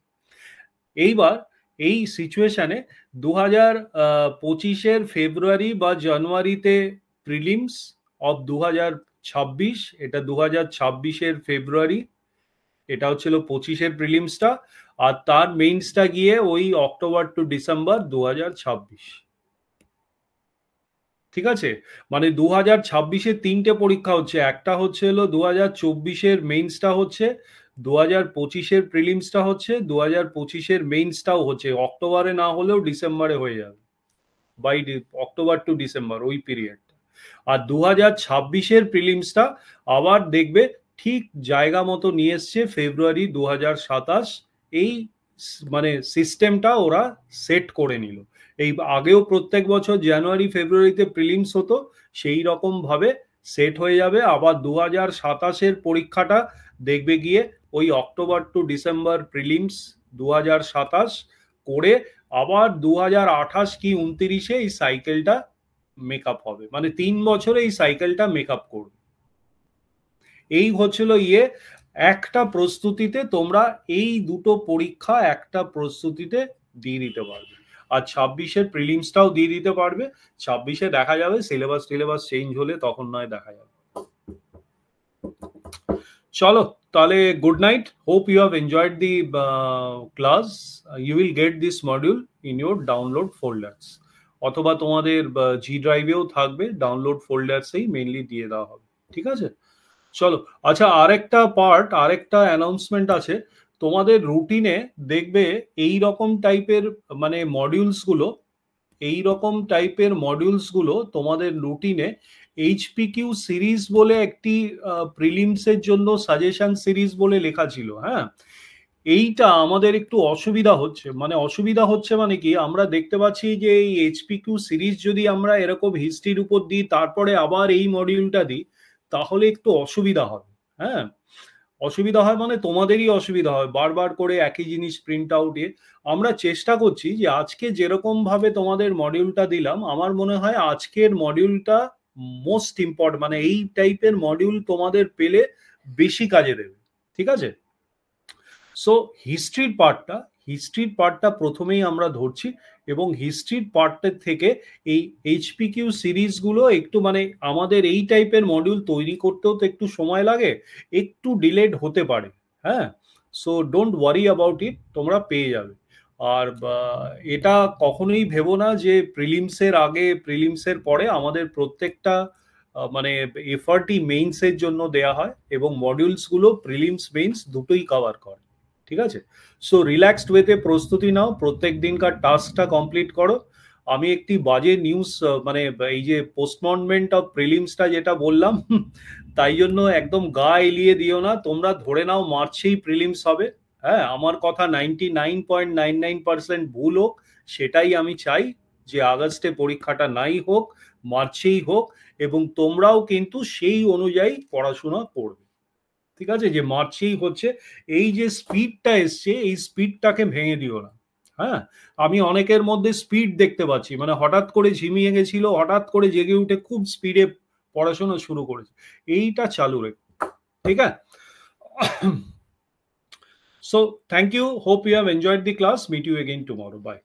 S1: এইবার এই সিচুয়েশনে 2025-এর ফেব্রুয়ারি বা জানুয়ারিতে প্রিলিমস অফ 2026, এটা 2026-এর ফেব্রুয়ারি, এটা হচ্ছিল 25-এর প্রিলিমসটা, আর তার মেইনসটা গিয়ে ওই অক্টোবর টু ডিসেম্বর 2026। ঠিক আছে, মানে 2026-এ তিনটে পরীক্ষা হচ্ছে, একটা হচ্ছে হলো 2024-এর মেইনসটা হচ্ছে, 2025-এর প্রিলিমসটা হচ্ছে, 2025-এর মেইনসটাও হচ্ছে, অক্টোবরে না হলেও ডিসেম্বরে হয়ে যাবে, বাই অক্টোবর টু ডিসেম্বর ওই পিরিয়ডটা। আর 2026-এর প্রিলিমসটা আবার দেখবে ঠিক জায়গা মতো নিয়ে এসছে ফেব্রুয়ারি 2027, এই মানে সিস্টেমটা ওরা সেট করে নিল। এই আগেও প্রত্যেক বছর জানুয়ারি ফেব্রুয়ারিতে প্রিলিমস হতো, সেই রকম ভাবে সেট হয়ে যাবে। আবার 2027-এর পরীক্ষাটা দেখবে গিয়ে ওই অক্টোবর টু ডিসেম্বর প্রিলিমস 2027 করে, আবার 2028 কি 29-এ এই সাইকেলটা মেকআপ হবে, মানে 3 বছরে এই সাইকেলটা মেকআপ করবে। এই হচ্ছিল একটা প্রস্তুতিতে তোমরা এই দুটো পরীক্ষা একটা প্রস্তুতিতে দিয়ে দিতে পারবে। আর 26-এর প্রিলিমসটাও দিয়ে দিতে পারবে। 26-এ দেখা যাবে সিলেবাস চেঞ্জ হলে তখন নয় দেখা যাবে। চলো তাহলে good night, hope you have enjoyed the class. You will get this module in your download folders, অথবা তোমাদের জি ড্রাইভেও থাকবে, ডাউনলোড ফোল্ডার্সেই মেইনলি দিয়ে দেওয়া হবে। ঠিক আছে, চলো। আচ্ছা, আরেকটা অ্যানাউন্সমেন্ট আছে। তোমাদের রুটিনে দেখবে এই রকম টাইপের মানে মডিউলস গুলো তোমাদের রুটিনে এইচপিকিউ সিরিজ বলে একটি প্রিলিমসের জন্য সাজেশন সিরিজ বলে লেখা ছিল। হ্যাঁ, এইটা আমাদের একটু অসুবিধা হচ্ছে মানে কি, আমরা দেখতে পাচ্ছি যে এই এইচপিকিউ সিরিজ যদি আমরা এরকম হিস্ট্রির উপর দিই তারপরে আবার এই মডিউলটা দিই, তাহলে একটু অসুবিধা হবে। হ্যাঁ, অসুবিধা হয় মানে তোমাদেরই অসুবিধা হয়, বারবার করে একই জিনিস প্রিন্ট আউট আমরা চেষ্টা করছি যে আজকে যেরকম ভাবে তোমাদের মডিউলটা দিলাম, আমার মনে হয় আজকের মডিউলটা মোস্ট ইম্পর্টেন্ট, মানে এই টাইপের মডিউল তোমাদের পেলে বেশি কাজে দেবে। ঠিক আছে, সো হিস্ট্রির পার্টটা প্রথমেই আমরা ধরছি, এবং হিস্ট্রির পার্টের থেকে এই এইচপিকিউ সিরিজগুলো একটু মানে আমাদের এই টাইপের মডিউল তৈরি করতেও তো একটু সময় লাগে, একটু ডিলেড হতে পারে। হ্যাঁ, so don't worry about it, তোমরা পেয়ে যাবে। আর এটা কখনোই ভেবো না যে প্রিলিমসের আগে প্রিলিমসের পরে আমাদের প্রত্যেকটা মানে এফআরটি মেইনসের জন্য দেয়া হয়, এবং মডিউলসগুলো প্রিলিমস মেইনস দুটোই কভার করে। ঠিক আছে, সো রিল্যাক্সড ওয়েতে প্রস্তুতি নাও, প্রত্যেক দিনকার টাস্কটা কমপ্লিট করো। আমি একটি বাজে নিউজ মানে এই যে পোস্টপনমেন্ট অফ প্রিলিমসটা যেটা বললাম, তাই জন্য একদম গা এলিয়ে দিও না, তোমরা ধরে নাও মার্চেই প্রিলিমস হবে। হ্যাঁ, আমার কথা 99.99% ভুল হোক, সেটাই আমি চাই, যে আগস্টে পরীক্ষাটা নাই হোক, মার্চেই হোক, এবং তোমরাও কিন্তু সেই অনুযায়ী পড়াশোনা করবে। ঠিক আছে, যে মার্চেই হচ্ছে, এই যে স্পিডটা এসছে এই স্পিডটাকে ভেঙে দিও না। হ্যাঁ, আমি অনেকের মধ্যে স্পিড দেখতে পাচ্ছি, মানে হঠাৎ করে ঝিমিয়ে গেছিল, হঠাৎ করে জেগে উঠে খুব স্পিডে পড়াশোনা শুরু করেছে, এইটা চালু রেখো। ঠিক আছে, so thank you, hope you have enjoyed the class, meet you again tomorrow, by.